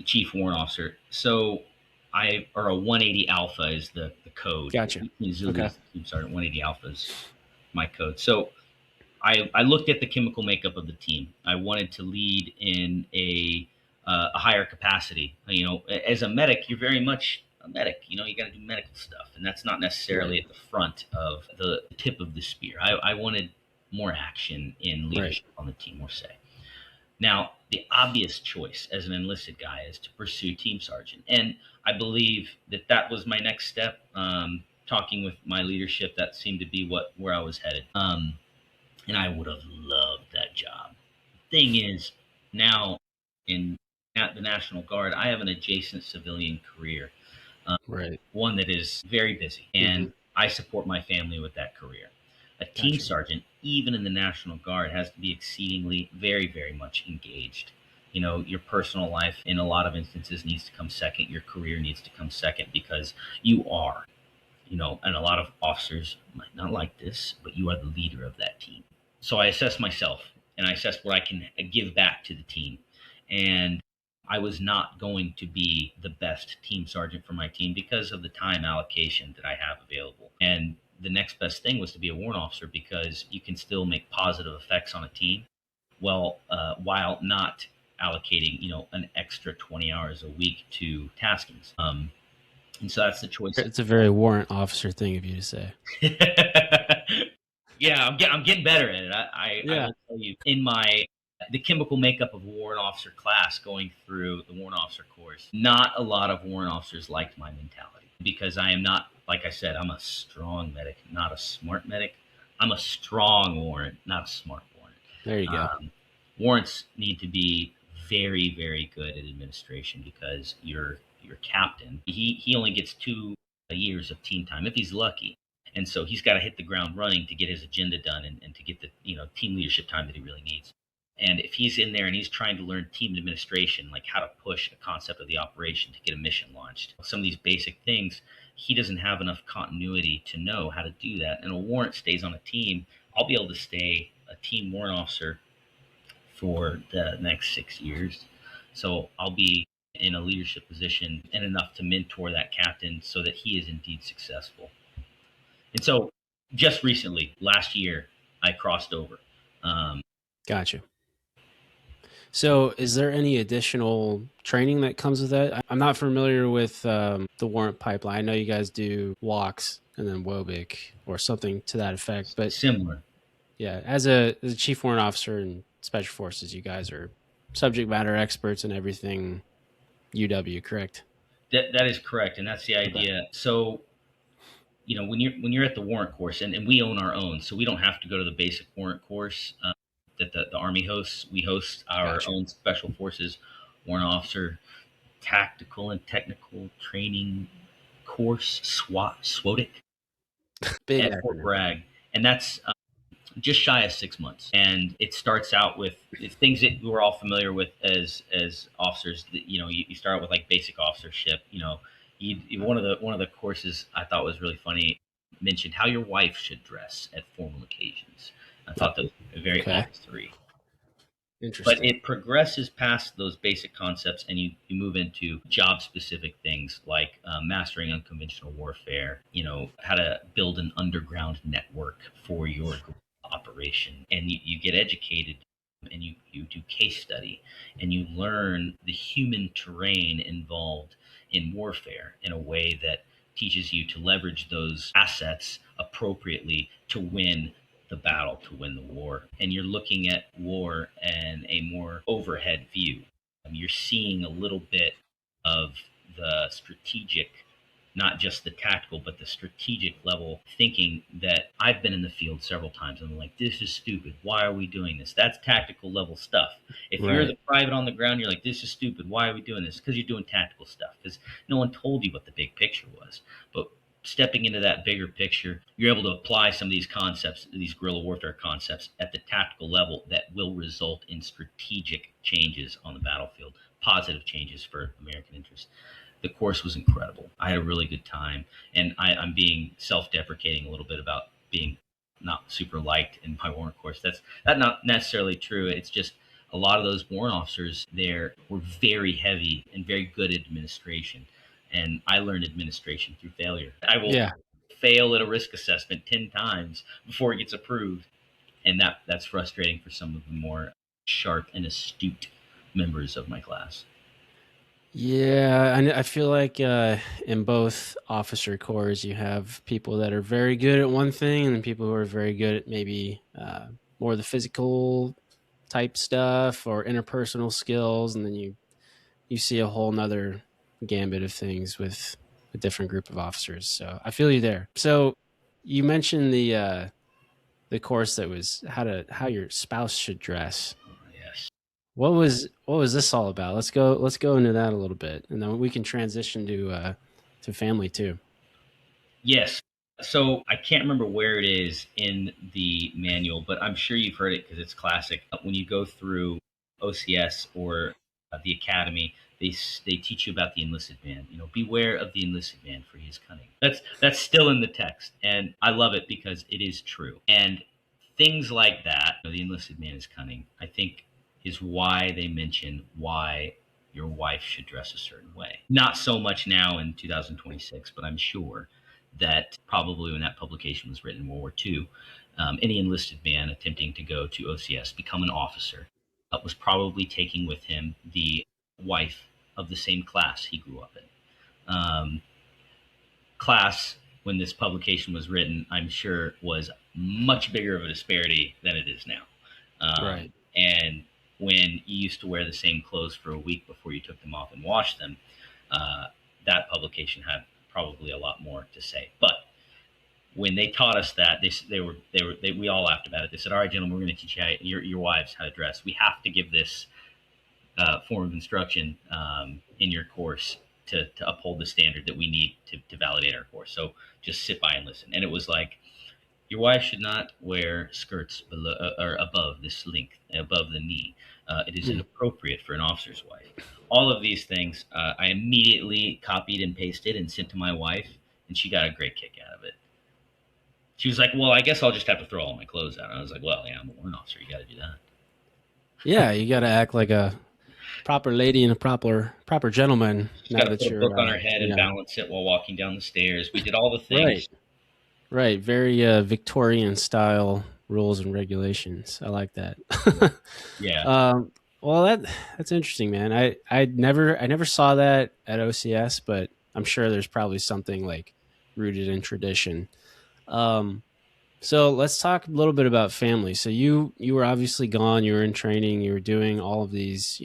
chief warrant officer. So or a 180 Alpha is the code. Gotcha. Zulu Okay. is the team sergeant. 180 Alpha is my code. So I looked at the chemical makeup of the team. I wanted to lead in a higher capacity. As a medic, you're very much a medic. You got to do medical stuff, and that's not necessarily Right. at the front of the tip of the spear. I wanted more action in leadership on the team, more say. Now, the obvious choice as an enlisted guy is to pursue team sergeant, and I believe that was my next step. Talking with my leadership, that seemed to be where I was headed. And I would have loved that job. Thing is, now at the National Guard, I have an adjacent civilian career, Right. one that is very busy, and I support my family with that career. A team sergeant, even in the National Guard, has to be exceedingly, very, very much engaged. Your personal life, in a lot of instances, needs to come second. Your career needs to come second, because you are, and a lot of officers might not like this, but you are the leader of that team. So I assessed myself, and I assessed what I can give back to the team. And I was not going to be the best team sergeant for my team because of the time allocation that I have available. And the next best thing was to be a warrant officer, because you can still make positive effects on a team, while not allocating, an extra 20 hours a week to taskings. And so that's the choice. It's a very warrant officer thing of you to say. Yeah, I'm getting better at it. I will tell you, in the chemical makeup of a warrant officer class, going through the warrant officer course, not a lot of warrant officers liked my mentality, because I am not, like I said, I'm a strong medic, not a smart medic. I'm a strong warrant, not a smart warrant. There you go. Warrants need to be very, very good at administration, because your captain, he only gets 2 years of team time if he's lucky. And so he's got to hit the ground running to get his agenda done, and to get the team leadership time that he really needs. And if he's in there and he's trying to learn team administration, like how to push a concept of the operation to get a mission launched, some of these basic things, he doesn't have enough continuity to know how to do that. And a warrant stays on a team. I'll be able to stay a team warrant officer for the next 6 years. So I'll be in a leadership position and enough to mentor that captain so that he is indeed successful. And so just recently, last year, I crossed over. Gotcha. So is there any additional training that comes with that? I'm not familiar with the warrant pipeline. I know you guys do walks and then WOBIC or something to that effect, but similar. Yeah, as a chief warrant officer in Special Forces, you guys are subject matter experts in everything UW, correct? That is correct, and that's the idea. Okay. So, when you're at the warrant course, and we own our own, so we don't have to go to the basic warrant course that the Army hosts. We host our own Special Forces Warrant Officer Tactical and Technical Training course, SWOTIC, Big at Fort Bragg, and that's just shy of 6 months. And it starts out with things that we're all familiar with as officers. That, you start out with like basic officership. One of the courses I thought was really funny mentioned how your wife should dress at formal occasions. I thought that was very officery. Interesting. But it progresses past those basic concepts, and you move into job-specific things like mastering unconventional warfare, how to build an underground network for your operation. And you get educated, and you do case study, and you learn the human terrain involved in warfare in a way that teaches you to leverage those assets appropriately to win the battle, to win the war. And you're looking at war in a more overhead view. You're seeing a little bit of the strategic, not just the tactical, but the strategic level thinking that I've been in the field several times. And I'm like, this is stupid. Why are we doing this? That's tactical level stuff. If you're the private on the ground, you're like, this is stupid. Why are we doing this? Because you're doing tactical stuff. Because no one told you what the big picture was. But stepping into that bigger picture, you're able to apply some of these concepts, these guerrilla warfare concepts, at the tactical level that will result in strategic changes on the battlefield, positive changes for American interests. The course was incredible. I had a really good time, and I'm being self-deprecating a little bit about being not super liked in my warrant course. That's not necessarily true. It's just a lot of those warrant officers there were very heavy and very good at administration. And I learned administration through failure. I will fail at a risk assessment 10 times before it gets approved. And that's frustrating for some of the more sharp and astute members of my class. Yeah, I feel like in both officer corps, you have people that are very good at one thing, and then people who are very good at maybe more of the physical type stuff or interpersonal skills, and then you see a whole nother gambit of things with a different group of officers. So I feel you there. So you mentioned the course that was how your spouse should dress. Yes. What was this all about? Let's go into that a little bit, and then we can transition to family too. Yes. So I can't remember where it is in the manual, but I'm sure you've heard it because it's classic. When you go through OCS or the academy, they teach you about the enlisted man. Beware of the enlisted man, for he is cunning. That's still in the text, and I love it because it is true. And things like that, the enlisted man is cunning, I think, is why they mention why your wife should dress a certain way. Not so much now in 2026, but I'm sure that probably when that publication was written in World War II, any enlisted man attempting to go to OCS, become an officer, was probably taking with him the wife of the same class he grew up in. Class, when this publication was written, I'm sure was much bigger of a disparity than it is now. Right. And when you used to wear the same clothes for a week before you took them off and washed them, that publication had probably a lot more to say. But when they taught us that, we all laughed about it. They said, "All right, gentlemen, we're going to teach your wives how to dress. We have to give this form of instruction in your course to uphold the standard that we need to validate our course. So just sit by and listen." And it was like, your wife should not wear skirts below or above this length, above the knee. It is inappropriate for an officer's wife. All of these things I immediately copied and pasted and sent to my wife, and she got a great kick out of it. She was like, "Well, I guess I'll just have to throw all my clothes out." And I was like, "Well, yeah, I'm a warrant officer. You got to do that." Yeah, you got to act like a proper lady and a proper gentleman. She's got to put a book on her head and balance it while walking down the stairs. We did all the things. Right. Very Victorian style rules and regulations. I like that. Yeah. Well, that's interesting, man. I never saw that at OCS, but I'm sure there's probably something like rooted in tradition. So let's talk a little bit about family. So you were obviously gone. You were in training. You were doing all of these,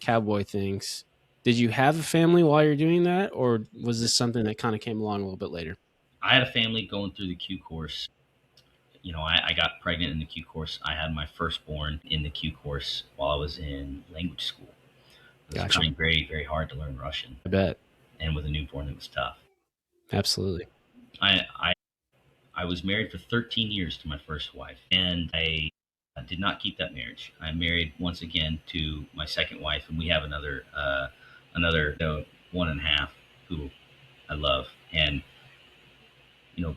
cowboy things. Did you have a family while you're doing that, or was this something that kind of came along a little bit later? I had a family going through the Q course. I got pregnant in the Q course. I had my firstborn in the Q course while I was in language school. I was Gotcha. trying very, very hard to learn Russian. I bet. And with a newborn, it was tough. Absolutely. I was married for 13 years to my first wife, and I did not keep that marriage. I'm married once again to my second wife, and we have another 1.5 who I love. And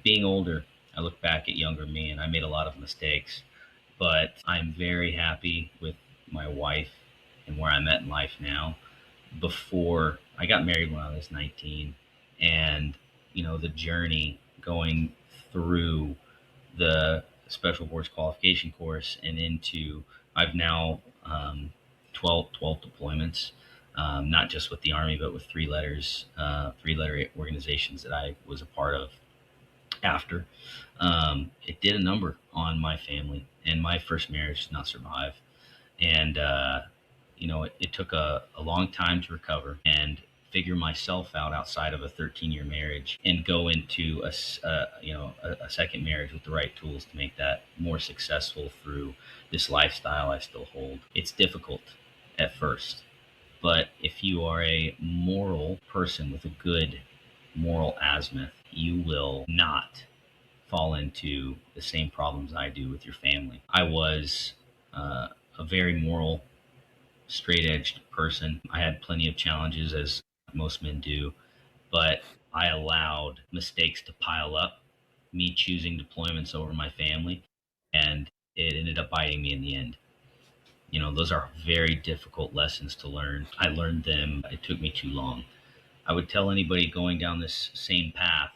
being older, I look back at younger me, and I made a lot of mistakes, but I'm very happy with my wife and where I'm at in life now. Before I got married when I was 19, and the journey going through the special force qualification course and into I've now 12 deployments, not just with the Army, but with three-letter organizations that I was a part of after. It did a number on my family, and my first marriage did not survive. And it took a long time to recover and figure myself out outside of a 13-year marriage and go into a second marriage with the right tools to make that more successful through this lifestyle I still hold. It's difficult at first, but if you are a moral person with a good moral azimuth, you will not fall into the same problems I do with your family. I was a very moral, straight-edged person. I had plenty of challenges, as most men do, but I allowed mistakes to pile up, me choosing deployments over my family, and it ended up biting me in the end. Those are very difficult lessons to learn. I learned them. It took me too long. I would tell anybody going down this same path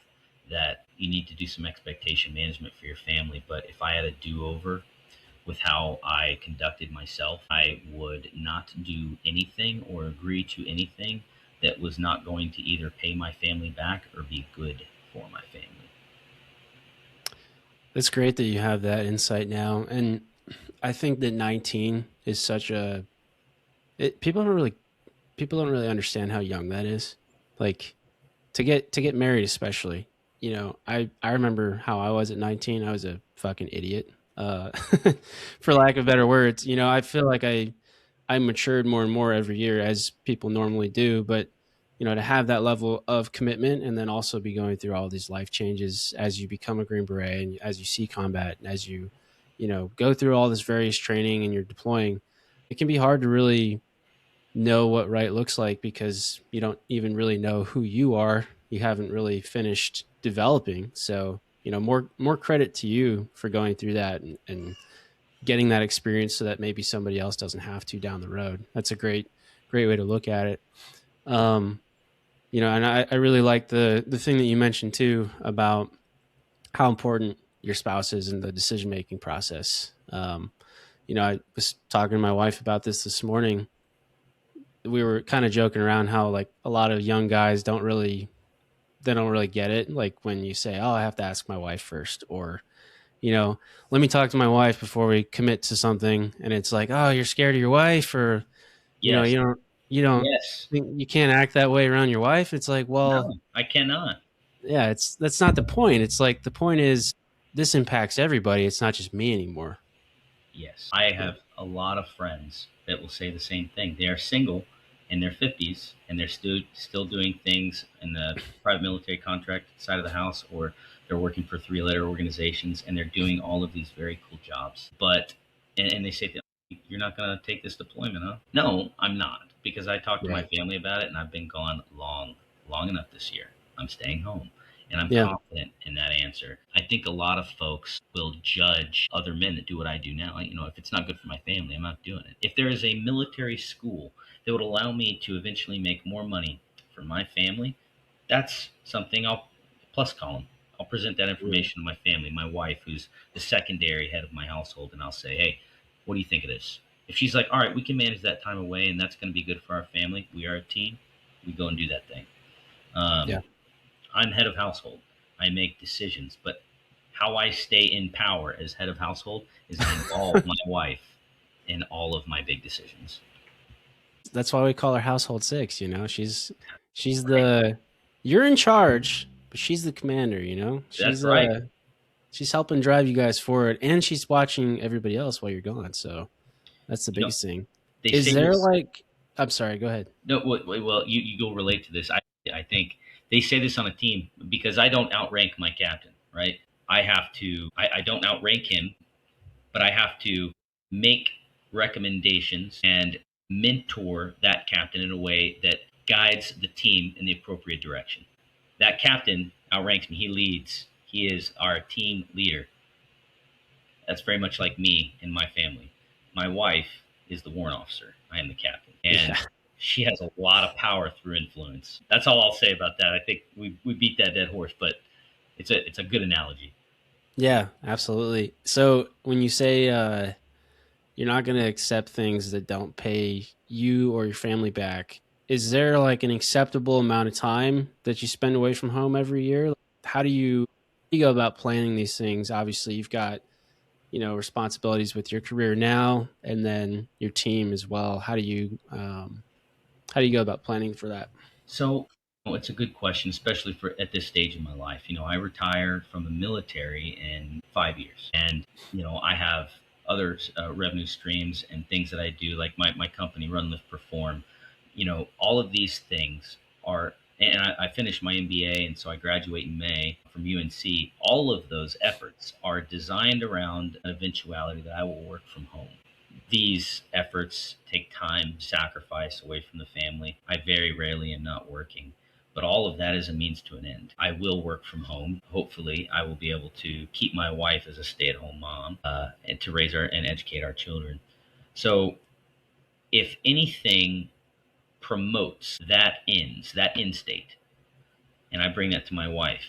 that you need to do some expectation management for your family. But if I had a do-over with how I conducted myself, I would not do anything or agree to anything that was not going to either pay my family back or be good for my family. It's great that you have that insight now. And I think that 19 is such people don't really understand how young that is. Like to get married, especially. I remember how I was at 19. I was a fucking idiot. For lack of better words. I feel like I matured more and more every year, as people normally do, but to have that level of commitment and then also be going through all these life changes as you become a Green Beret and as you see combat and as you go through all this various training and you're deploying, it can be hard to really know what right looks like because you don't even really know who you are. You haven't really finished developing. So, more credit to you for going through that and getting that experience so that maybe somebody else doesn't have to down the road. That's a great way to look at it. And I really like the thing that you mentioned too about how important your spouse is in the decision-making process. I was talking to my wife about this morning. We were kind of joking around how like a lot of young guys don't really get it. Like when you say, "Oh, I have to ask my wife first," or let me talk to my wife before we commit to something. And it's like, "Oh, you're scared of your wife," or Yes. you don't Yes. think you can't act that way around your wife. It's like, well, No, I cannot. yeah, that's not the point. It's like the point is this impacts everybody. It's not just me anymore. Yes. I have a lot of friends that will say the same thing. They are single in their 50s and they're still doing things in the private military contract side of the house, or they're working for three-letter organizations and they're doing all of these very cool jobs. But and they say to them, "You're not going to take this deployment, huh?" No, I'm not, because I talked to my family about it and I've been gone long enough this year. I'm staying home. And I'm confident in that answer. I think a lot of folks will judge other men that do what I do now. If it's not good for my family, I'm not doing it. If there is a military school that would allow me to eventually make more money for my family, that's something I'll plus column. I'll present that information to my family, my wife, who's the secondary head of my household, and I'll say, "Hey, what do you think of this?" If she's like, "All right, we can manage that time away, and that's going to be good for our family. We are a team. We go and do that thing." I'm head of household. I make decisions, but how I stay in power as head of household is I involve my wife in all of my big decisions. That's why we call her Household Six. She's the you're in charge, but she's the commander. That's right. She's helping drive you guys forward, and she's watching everybody else while you're gone. So that's the You know, biggest thing. they Is say there this. like? I'm sorry. Go ahead. No, well, you go relate to this. I think they say this on a team because I don't outrank my captain, right? I don't outrank him, but I have to make recommendations and mentor that captain in a way that guides the team in the appropriate direction. That captain outranks me. He leads. He is our team leader. That's very much like me and my family. My wife is the warrant officer. I am the captain. And Yeah. she has a lot of power through influence. That's all I'll say about that. I think we beat that dead horse, but it's a good analogy. Yeah, absolutely. So when you say you're not going to accept things that don't pay you or your family back, is there like an acceptable amount of time that you spend away from home every year? How do you go about planning these things? Obviously, you've got responsibilities with your career now, and then your team as well. How do you go about planning for that? So it's a good question, especially for at this stage in my life. I retire from the military in 5 years, and I have other revenue streams and things that I do, like my company, Run Lift Perform. All of these things are, and I finished my MBA, and so I graduate in May from UNC. All of those efforts are designed around an eventuality that I will work from home. These efforts take time, sacrifice away from the family. I very rarely am not working, but all of that is a means to an end. I will work from home. Hopefully, I will be able to keep my wife as a stay-at-home mom, and to raise our and educate our children. So, if anything promotes that end state, and I bring that to my wife,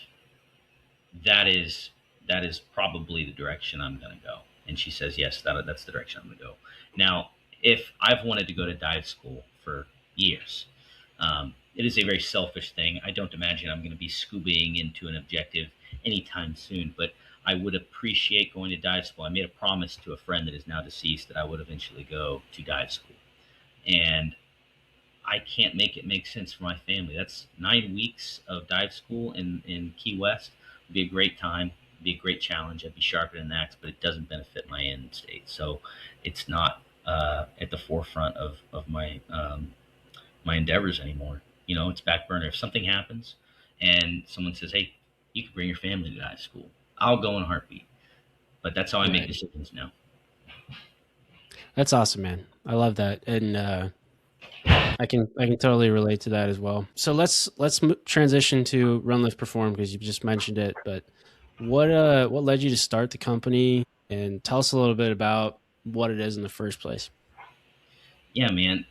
that is that is probably the direction I'm going to go. And she says, yes, that's the direction I'm going to go. Now, if I've wanted to go to dive school for years, it is a very selfish thing. I don't imagine I'm going to be scubaing into an objective anytime soon, but I would appreciate going to dive school. I made a promise to a friend that is now deceased that I would eventually go to dive school. And I can't make it make sense for my family. That's 9 weeks of dive school in Key West. It'd be a great time, it'd be a great challenge. I'd be sharper than an axe, but it doesn't benefit my end state. So it's not at the forefront of my endeavors anymore. It's back burner. If something happens and someone says, hey, you can bring your family to dive school, I'll go in a heartbeat. But that's how I make Right. decisions now. That's awesome, man. I love that, and I can totally relate to that as well. So let's transition to Run Lift Perform because you just mentioned it. But what led you to start the company, and tell us a little bit about what it is in the first place. Yeah, man.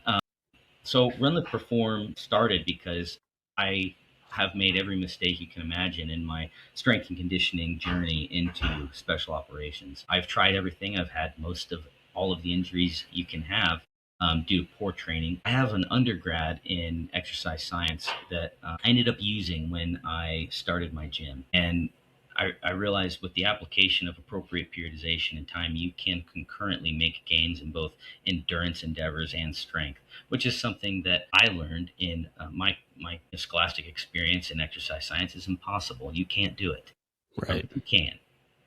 So Run the Perform started because I have made every mistake you can imagine in my strength and conditioning journey into special operations. I've tried everything. I've had most of all of the injuries you can have due to poor training. I have an undergrad in exercise science that I ended up using when I started my gym. And I realized with the application of appropriate periodization and time, you can concurrently make gains in both endurance endeavors and strength, which is something that I learned in my scholastic experience in exercise science is impossible. You can't do it. Or Right. you can.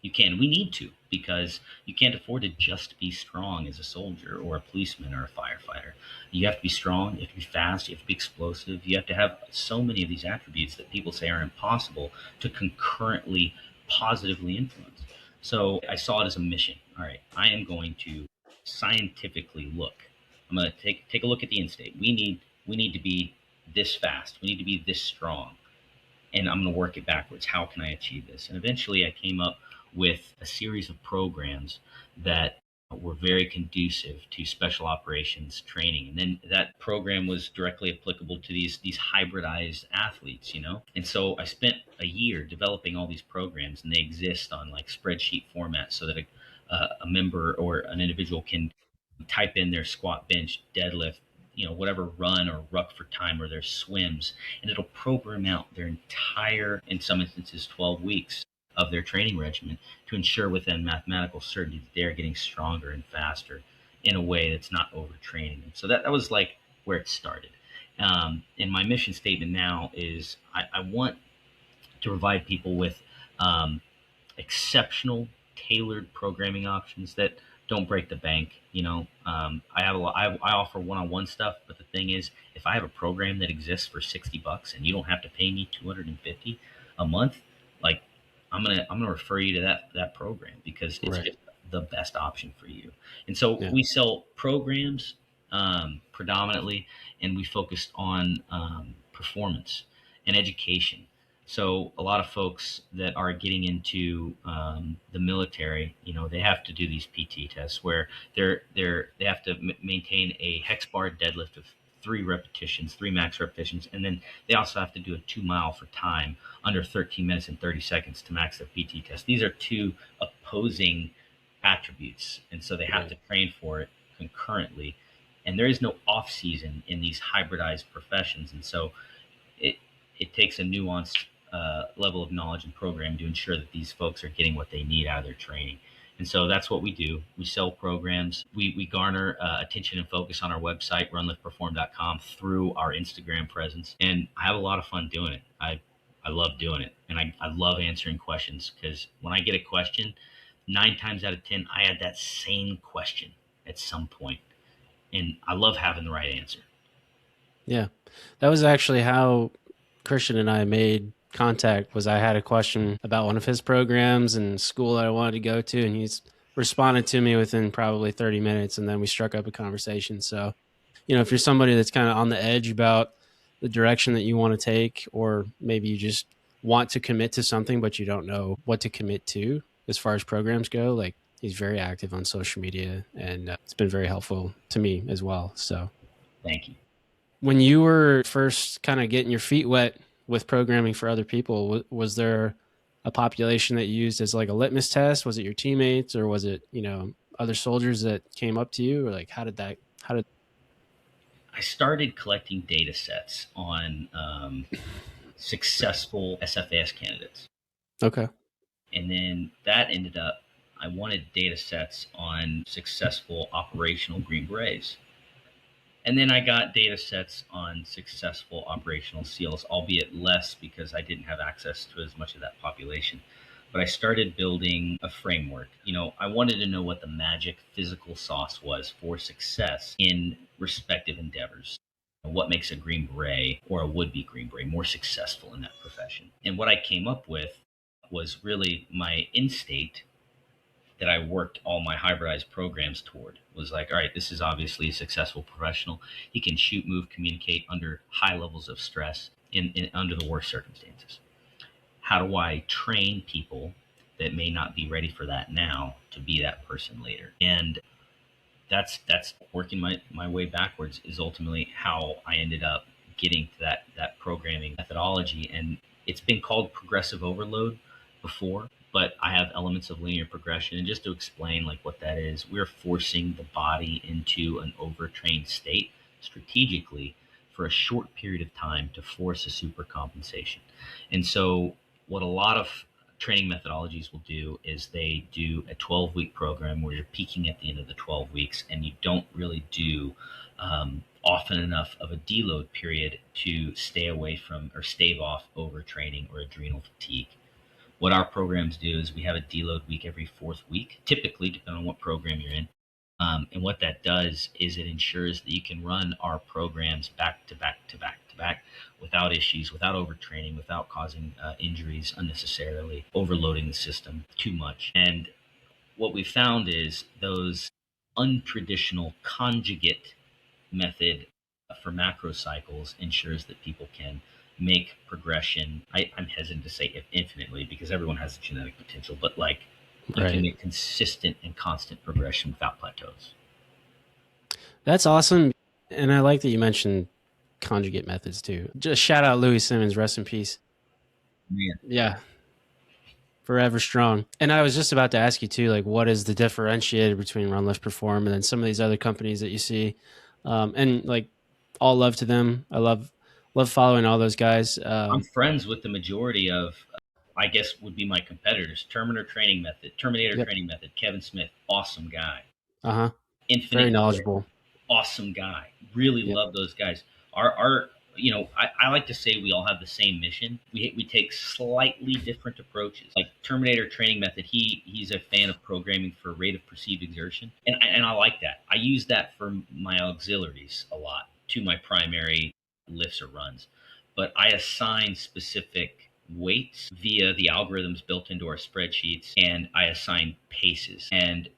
You can. We need to because you can't afford to just be strong as a soldier or a policeman or a firefighter. You have to be strong, you have to be fast, you have to be explosive. You have to have so many of these attributes that people say are impossible to concurrently positively influence. So I saw it as a mission. All right, I am going to scientifically look. I'm going to take a look at the end state. We need to be this fast. We need to be this strong, and I'm going to work it backwards. How can I achieve this? And eventually I came up with a series of programs that were very conducive to special operations training. And then that program was directly applicable to these hybridized athletes. And so I spent a year developing all these programs, and they exist on like spreadsheet format so that a member or an individual can type in their squat, bench, deadlift, whatever run or ruck for time or their swims, and it'll program out their entire, in some instances, 12 weeks of their training regimen to ensure within mathematical certainty that they're getting stronger and faster in a way that's not overtraining them. So that was like where it started. And my mission statement now is I want to provide people with um, exceptional, tailored programming options that don't break the bank. I have a lot, I offer one-on-one stuff, but the thing is, if I have a program that exists for $60 and you don't have to pay me 250 a month, like I'm gonna refer you to that program because it's Right. just the best option for you. And so Yeah. we sell programs predominantly, and we focused on performance and education. So a lot of folks that are getting into the military, they have to do these PT tests where they have to maintain a hex bar deadlift of 3 repetitions, 3 max repetitions, and then they also have to do a 2 mile for time under 13 minutes and 30 seconds to max their PT test. These are two opposing attributes, and so they have Right. to train for it concurrently. And there is no off season in these hybridized professions, and so it it takes a nuanced level of knowledge and program to ensure that these folks are getting what they need out of their training. And so that's what we do. We sell programs. We garner attention and focus on our website, runliftperform.com, through our Instagram presence. And I have a lot of fun doing it. I love doing it. And I love answering questions because when I get a question, 9 times out of 10, I had that same question at some point. And I love having the right answer. Yeah. That was actually how Christian and I made contact. Was I had a question about one of his programs and school that I wanted to go to, and he's responded to me within probably 30 minutes, and then we struck up a conversation. So, if you're somebody that's kind of on the edge about the direction that you want to take, or maybe you just want to commit to something but you don't know what to commit to as far as programs go, like, he's very active on social media, and it's been very helpful to me as well. So Thank you. when you were first kind of getting your feet wet with programming for other people, was there a population that you used as like a litmus test? Was it your teammates, or was it, other soldiers that came up to you? Or like, how did I started collecting data sets on successful SFAS candidates. okay. And then that ended up, I wanted data sets on successful operational Green Berets. And then I got data sets on successful operational SEALs, albeit less because I didn't have access to as much of that population. But I started building a framework. I wanted to know what the magic physical sauce was for success in respective endeavors. What makes a Green Beret or a would be Green Beret more successful in that profession? And what I came up with was really my in state that I worked all my hybridized programs toward. Was like, all right, this is obviously a successful professional. He can shoot, move, communicate under high levels of stress in under the worst circumstances. How do I train people that may not be ready for that now to be that person later? And that's working my way backwards is ultimately how I ended up getting to that programming methodology. And it's been called progressive overload before, but I have elements of linear progression. And just to explain like what that is, we're forcing the body into an overtrained state strategically for a short period of time to force a supercompensation. And so what a lot of training methodologies will do is they do a 12-week program where you're peaking at the end of the 12 weeks, and you don't really do often enough of a deload period to stay away from or stave off overtraining or adrenal fatigue. What our programs do is we have a deload week every fourth week, typically, depending on what program you're in. And what that does is it ensures that you can run our programs back to back to back to back without issues, without overtraining, without causing injuries unnecessarily, overloading the system too much. And what we found is those untraditional conjugate method for macro cycles ensures that people can make progression. I'm hesitant to say infinitely because everyone has a genetic potential, but like you can Right. make consistent and constant progression without plateaus. That's awesome. And I like that you mentioned conjugate methods too. Just shout out Louis Simmons, rest in peace. Man. Yeah. Forever strong. And I was just about to ask you too, like, what is the differentiator between Run Lift Perform and then some of these other companies that you see? And like, all love to them. I love following all those guys. I'm friends with the majority of, I guess, would be my competitors. Terminator Training Method, Yep. Kevin Smith, awesome guy. Uh huh. Infinite Very Grit, knowledgeable. awesome guy. Really Yep. love those guys. Our I like to say we all have the same mission. We take slightly different approaches. Like Terminator training method, he's a fan of programming for rate of perceived exertion, and I like that. I use that for my auxiliaries a lot to my primary lifts or runs, but I assign specific weights via the algorithms built into our spreadsheets, and I assign paces. And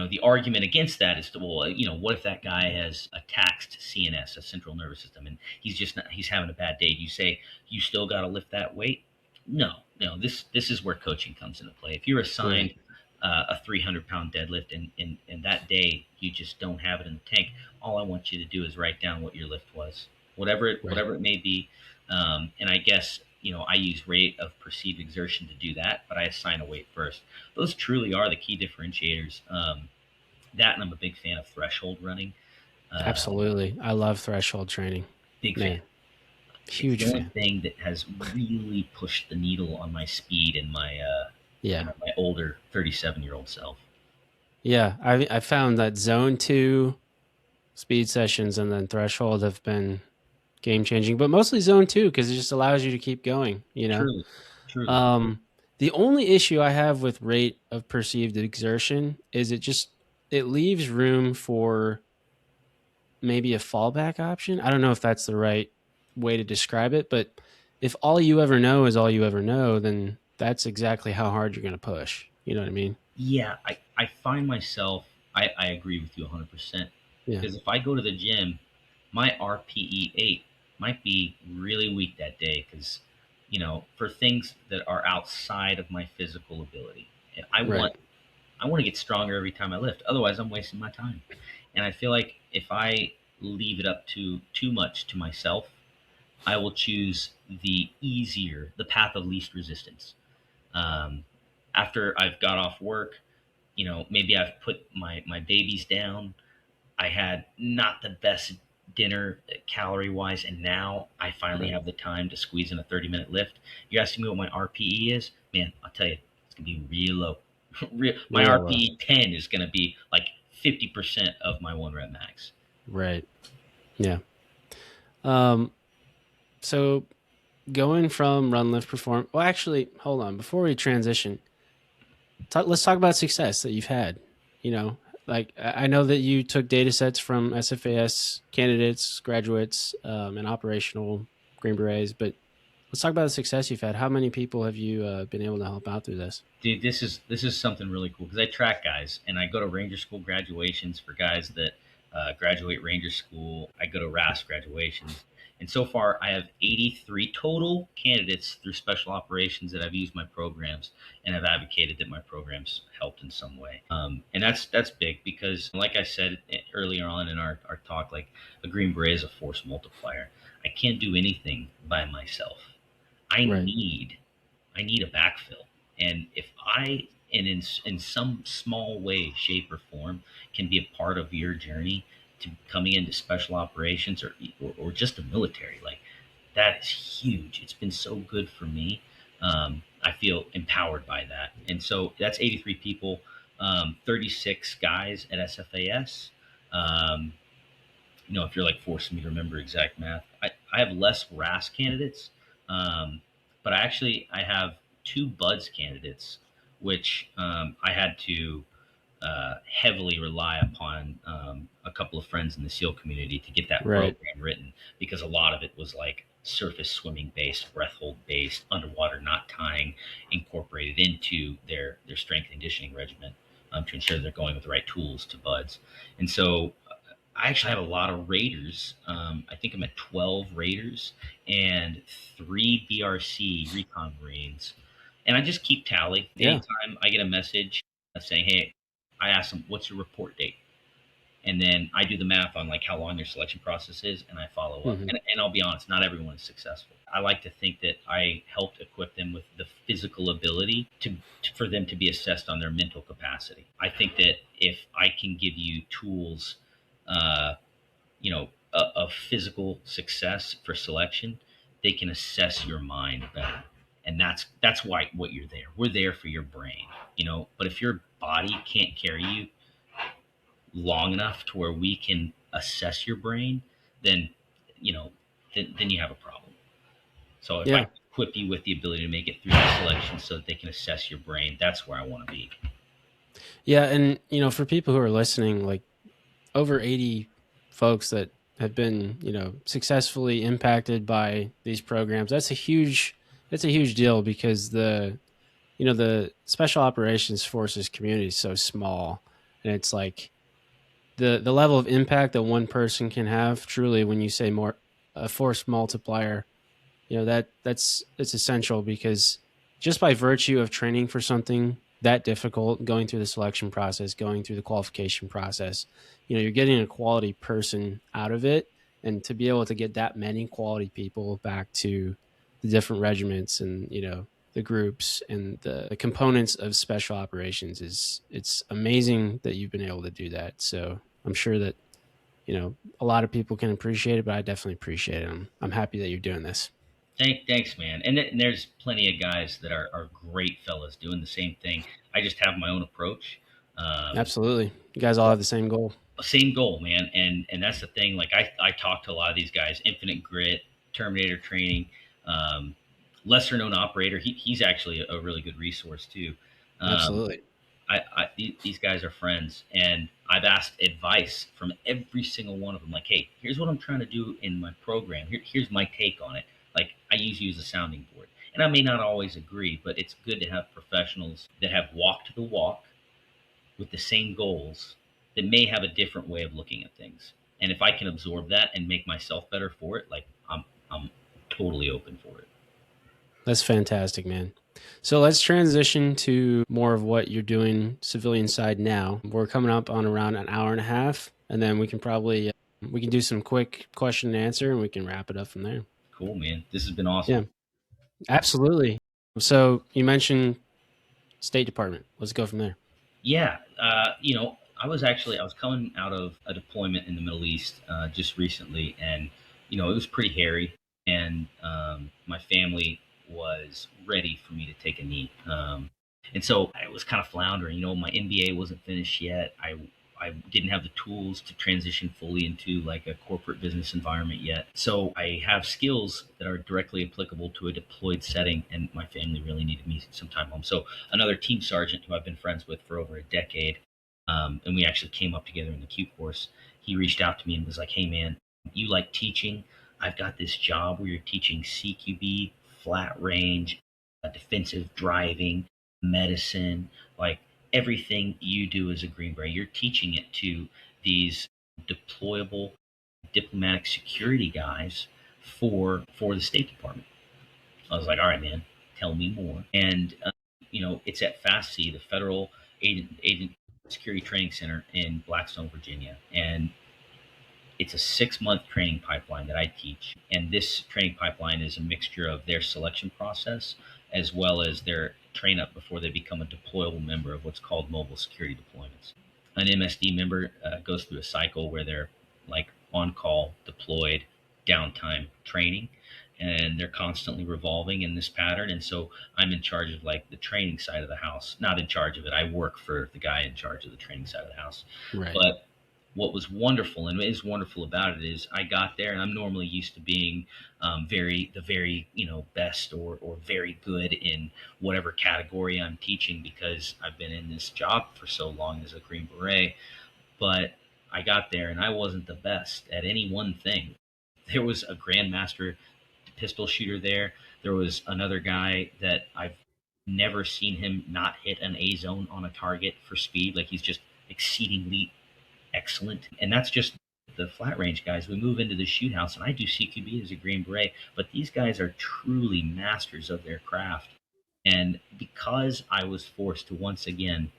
the argument against that is, well, what if that guy has a taxed CNS, a central nervous system, and he's having a bad day? Do you say you still got to lift that weight? No, no. This is where coaching comes into play. If you're assigned Right. a 300-pound deadlift, and that day you just don't have it in the tank, all I want you to do is write down what your lift was, Right. whatever it may be. And I guess I use rate of perceived exertion to do that, but I assign a weight first. Those truly are the key differentiators. That, and I'm a big fan of threshold running. Uh, Absolutely. I love threshold training. Big fan. Man, It's huge the only fan. thing that has really pushed the needle on my speed and Yeah. my older 37-year-old self. Yeah. I found that zone 2 speed sessions and then threshold have been game changing, but mostly zone 2 because it just allows you to keep going, Truly, truly. The only issue I have with rate of perceived exertion is it leaves room for maybe a fallback option. I don't know if that's the right way to describe it, but if all you ever know is all you ever know, then that's exactly how hard you're going to push. You know what I mean? Yeah, I find myself, I agree with you 100%. Yeah. Because if I go to the gym, my RPE 8 might be really weak that day because, for things that are outside of my physical ability. And Right. I want to get stronger every time I lift. Otherwise, I'm wasting my time. And I feel like if I leave it up to too much to myself, I will choose the path of least resistance. Um, After I've got off work, maybe I've put my babies down. I had not the best dinner calorie wise, and now I finally Right. have the time to squeeze in a 30-minute lift. You're asking me what my RPE is? Man, I'll tell you, it's going to be real low. My Real low. RPE 10 is going to be like 50% of my one rep max. Right. Yeah. So going from run lift perform, well, actually, hold on. Before we transition, let's talk about success that you've had. Like I know that you took data sets from SFAS candidates, graduates, and operational Green Berets, but let's talk about the success you've had. How many people have you been able to help out through this? Dude, this is something really cool because I track guys and I go to Ranger School graduations for guys that graduate Ranger School. I go to RAS graduations, and so far I have 83 total candidates through special operations that I've used my programs and have advocated that my programs helped in some way. And that's big because, like I said earlier on in our talk, like a Green Beret is a force multiplier. I can't do anything by myself. I Right. need I need a backfill. And if in some small way, shape, or form, can be a part of your journey to coming into special operations or just the military, like that is huge. It's been so good for me. I feel empowered by that. And so that's 83 people, 36 guys at SFAS. Um, if you're like forcing me to remember exact math, I have less RAS candidates, but I have two BUDS candidates, which I had to heavily rely upon a couple of friends in the SEAL community to get that Right. program written because a lot of it was like surface swimming based, breath hold based, underwater knot tying, incorporated into their strength and conditioning regimen to ensure they're going with the right tools to BUDS. And so I actually have a lot of Raiders. I think I'm at 12 Raiders and 3 BRC Recon Marines. And I just keep tally. Yeah. Anytime I get a message saying, hey, I ask them, what's your report date? And then I do the math on like how long their selection process is and I follow up. Mm-hmm. And I'll be honest, not everyone is successful. I like to think that I helped equip them with the physical ability for them to be assessed on their mental capacity. I think that if I can give you tools, uh, of physical success for selection, they can assess your mind better. And that's why what you're there. We're there for your brain, but if your body can't carry you long enough to where we can assess your brain, then you know, then you have a problem. So if I Yeah. equip you with the ability to make it through the selection so that they can assess your brain, that's where I want to be. Yeah. And, for people who are listening, like over 80 folks that have been, successfully impacted by these programs, that's a huge deal because the special operations forces community is so small. And it's like the level of impact that one person can have truly when you say more a force multiplier, it's essential because just by virtue of training for something that difficult, going through the selection process, going through the qualification process, you're getting a quality person out of it. And to be able to get that many quality people back to the different regiments and, the groups and the components of special operations it's amazing that you've been able to do that. So I'm sure that, a lot of people can appreciate it, but I definitely appreciate it. I'm happy that you're doing this. Thanks, man. And there's plenty of guys that are great fellas doing the same thing. I just have my own approach. Um, Absolutely. You guys all have the same goal. Same goal, man. And that's the thing. Like I talk to a lot of these guys, Infinite Grit, Terminator Training, um, lesser known operator. He's actually a really good resource too. Um, Absolutely. these guys are friends, and I've asked advice from every single one of them. Like, hey, here's what I'm trying to do in my program. Here's my take on it. Like, I use you as a sounding board, and I may not always agree, but it's good to have professionals that have walked the walk with the same goals that may have a different way of looking at things. And if I can absorb that and make myself better for it, like I'm totally open for it. That's fantastic, man. So let's transition to more of what you're doing civilian side now. We're coming up on around an hour and a half, and then we can do some quick question and answer, and we can wrap it up from there. Cool, man. This has been awesome. Yeah, absolutely. So you mentioned State Department. Let's go from there. Yeah, I was coming out of a deployment in the Middle East just recently, and it was pretty hairy, and my family was ready for me to take a knee, and so I was kind of floundering. My MBA wasn't finished yet. I didn't have the tools to transition fully into like a corporate business environment yet. So I have skills that are directly applicable to a deployed setting, and my family really needed me some time home. So another team sergeant who I've been friends with for over a decade, and we actually came up together in the Q course. He reached out to me and was like, "Hey, man, you like teaching? I've got this job where you're teaching CQB, flat range, defensive driving, medicine, like everything you do as a Green Beret. You're teaching it to these deployable diplomatic security guys for the State Department." I was like, "All right, man, tell me more." And it's at FASC, the Federal Agent Security Training Center in Blackstone, Virginia, and it's a 6-month training pipeline that I teach. And this training pipeline is a mixture of their selection process as well as their train up before they become a deployable member of what's called mobile security deployments. An MSD member goes through a cycle where they're like on call, deployed, downtime, training, and they're constantly revolving in this pattern. And so I'm in charge of like the training side of the house. Not in charge of it. I work for the guy in charge of the training side of the house. Right. But what was wonderful and is wonderful about it is I got there, and I'm normally used to being very best or very good in whatever category I'm teaching because I've been in this job for so long as a Green Beret. But I got there and I wasn't the best at any one thing. There was a grandmaster pistol shooter there. There was another guy that I've never seen him not hit an A zone on a target for speed. Like he's just exceedingly excellent. And that's just the flat range guys. We move into the shoot house, and I do CQB as a Green Beret, but these guys are truly masters of their craft. And because I was forced to once again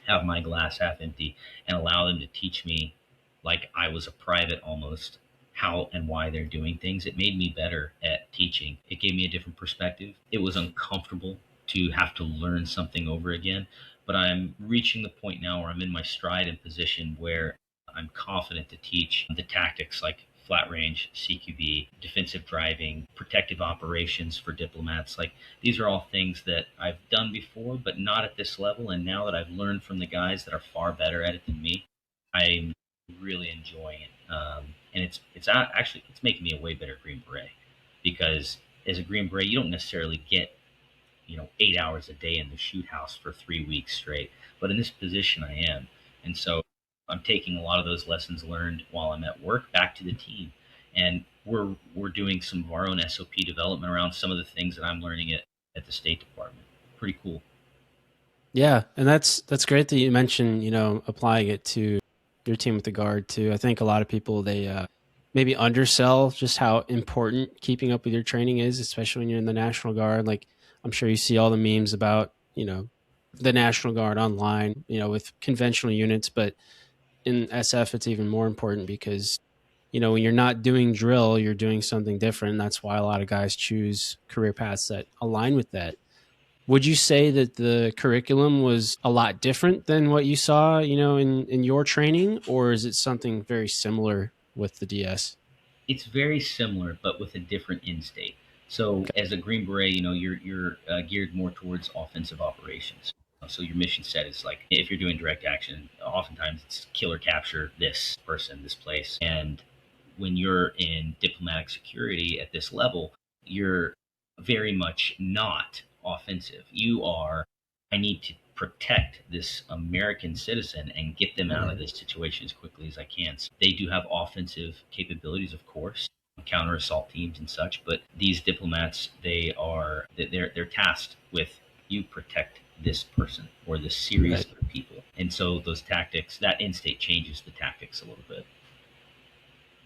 have my glass half empty and allow them to teach me like I was a private almost how and why they're doing things, it made me better at teaching. It gave me a different perspective. It was uncomfortable to have to learn something over again, but I'm reaching the point now where I'm in my stride and position where I'm confident to teach the tactics like flat range, CQB, defensive driving, protective operations for diplomats. Like these are all things that I've done before, but not at this level. And now that I've learned from the guys that are far better at it than me, I'm really enjoying it. And actually it's making me a way better Green Beret, because as a Green Beret you don't necessarily get 8 hours a day in the shoot house for 3 weeks straight, but in this position I am, and so I'm taking a lot of those lessons learned while I'm at work back to the team, and we're doing some of our own SOP development around some of the things that I'm learning at the State Department. Pretty cool. Yeah, and that's great that you mentioned, applying it to your team with the Guard too. I think a lot of people, they maybe undersell just how important keeping up with your training is, especially when you're in the National Guard. Like, I'm sure you see all the memes about, the National Guard online, with conventional units, but in SF it's even more important because, when you're not doing drill, you're doing something different. That's why a lot of guys choose career paths that align with that. Would you say that the curriculum was a lot different than what you saw, in your training, or is it something very similar with the DS? It's very similar, but with a different end state. So Okay. as a Green Beret, you're geared more towards offensive operations. So your mission set is like, if you're doing direct action, oftentimes it's kill or capture this person, this place. And when you're in diplomatic security at this level, you're very much not offensive. You are, I need to protect this American citizen and get them out of this situation as quickly as I can. So they do have offensive capabilities, of course, counter assault teams and such, but these diplomats, they're tasked with, you protect this person or this series Right. of people. And so those tactics, that in state changes the tactics a little bit.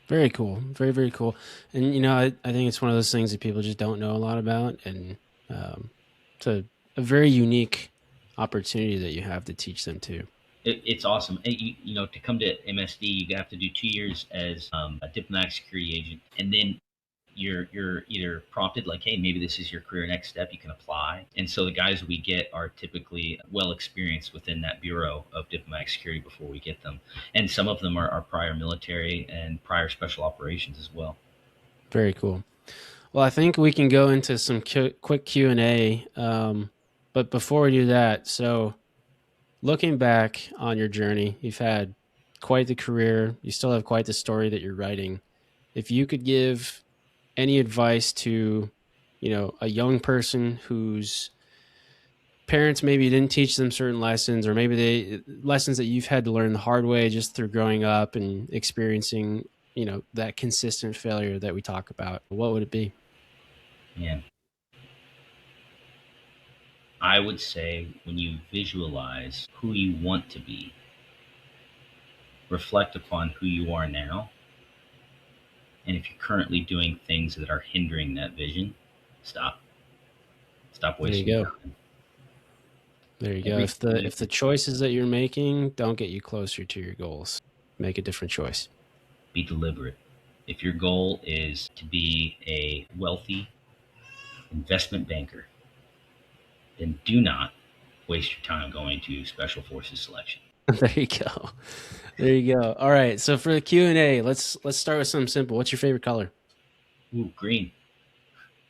Very cool. Very, very cool. And, I think it's one of those things that people just don't know a lot about. And it's a very unique opportunity that you have to teach them too. It's awesome. And to come to MSD, you have to do 2 years as a diplomatic security agent, and then you're either prompted like, hey, maybe this is your career next step. You can apply. And so the guys we get are typically well experienced within that bureau of diplomatic security before we get them, and some of them are prior military and prior special operations as well. Very cool. Well, I think we can go into some quick Q&A. But before we do that, so looking back on your journey, you've had quite the career. You still have quite the story that you're writing. If you could give any advice to, a young person whose parents maybe didn't teach them certain lessons, or maybe lessons that you've had to learn the hard way just through growing up and experiencing, that consistent failure that we talk about, what would it be? Yeah. I would say, when you visualize who you want to be, reflect upon who you are now. And if you're currently doing things that are hindering that vision, stop. Stop There you wasting your go. time. There you go. Every If the choices that you're making don't get you closer to your goals, make a different choice. Be deliberate. If your goal is to be a wealthy investment banker, then do not waste your time going to Special Forces selection. There you go. There you go. All right. So for the Q&A, let's start with something simple. What's your favorite color? Ooh, green.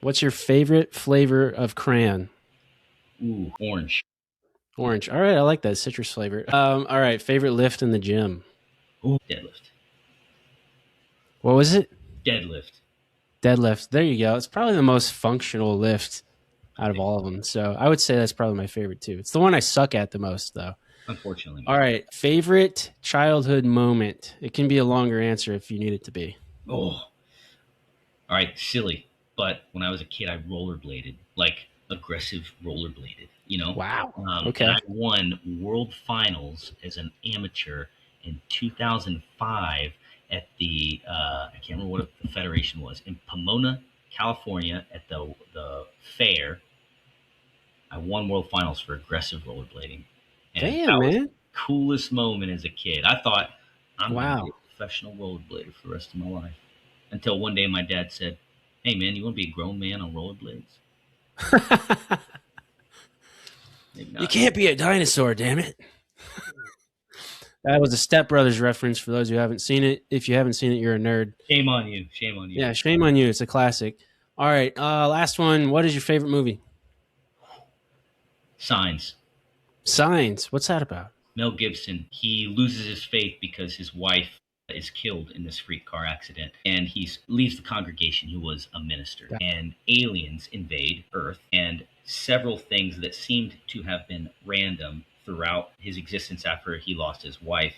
What's your favorite flavor of crayon? Ooh, orange. Orange. All right. I like that citrus flavor. All right. Favorite lift in the gym? Ooh, deadlift. What was it? Deadlift. Deadlift. There you go. It's probably the most functional lift out of all of them. So I would say that's probably my favorite too. It's the one I suck at the most though. Unfortunately. All right. Favorite childhood moment? It can be a longer answer if you need it to be. Oh, all right, silly. But when I was a kid, I rollerbladed, like aggressive rollerbladed, Wow. And Okay. I won world finals as an amateur in 2005 at the, I can't remember what the federation was, in Pomona, California, at the fair. I won world finals for aggressive rollerblading. And Damn, that was man. the coolest moment as a kid. I thought, I'm going to be Wow. a professional rollerblader for the rest of my life. Until one day my dad said, hey, man, you want to be a grown man on rollerblades? Maybe You not. can't be a dinosaur, damn it. That was a Step Brothers reference for those who haven't seen it. If you haven't seen it, you're a nerd. Shame on you. Shame on you. Yeah, shame on you. It's a classic. All right. Last one. What is your favorite movie? Signs. Signs. What's that about? Mel Gibson, he loses his faith because his wife is killed in this freak car accident, and he leaves the congregation. He was a minister, and aliens invade Earth, and several things that seemed to have been random throughout his existence after he lost his wife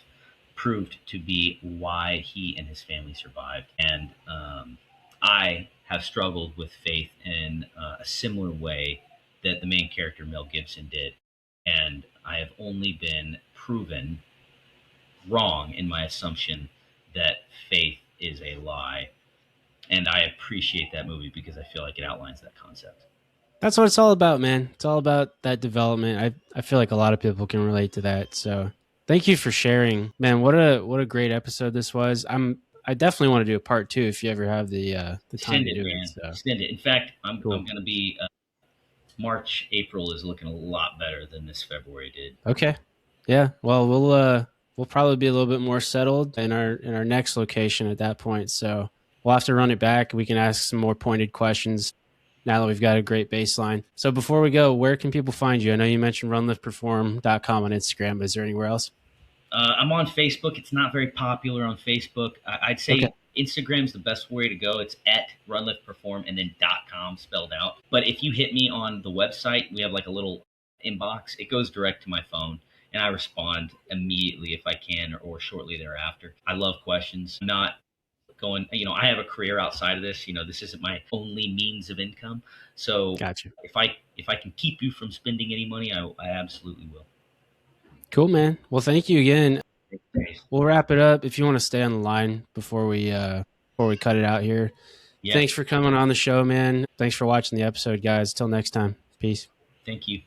proved to be why he and his family survived. And I have struggled with faith in a similar way that the main character Mel Gibson did, and I have only been proven wrong in my assumption that faith is a lie. And I appreciate that movie because I feel like it outlines that concept. That's what it's all about, man. It's all about that development. I feel like a lot of people can relate to that. So thank you for sharing, man. What a great episode this was. I definitely want to do a part 2 if you ever have the time to do it. So. Send it. In fact, I'm going to be March, April is looking a lot better than this February did. Okay. Yeah. Well, we'll probably be a little bit more settled in our next location at that point. So we'll have to run it back. We can ask some more pointed questions now that we've got a great baseline. So before we go, where can people find you? I know you mentioned runliftperform.com on Instagram, but is there anywhere else? I'm on Facebook. It's not very popular on Facebook. I'd say Instagram's the best way to go. It's at runliftperform and then .com spelled out. But if you hit me on the website, we have like a little inbox. It goes direct to my phone, and I respond immediately if I can or shortly thereafter. I love questions. I'm not going, I have a career outside of this. This isn't my only means of income. So gotcha. If I can keep you from spending any money, I absolutely will. Cool, man. Well, thank you again. We'll wrap it up. If you want to stay on the line before we cut it out here. Yeah. Thanks for coming on the show, man. Thanks for watching the episode, guys. Till next time. Peace. Thank you.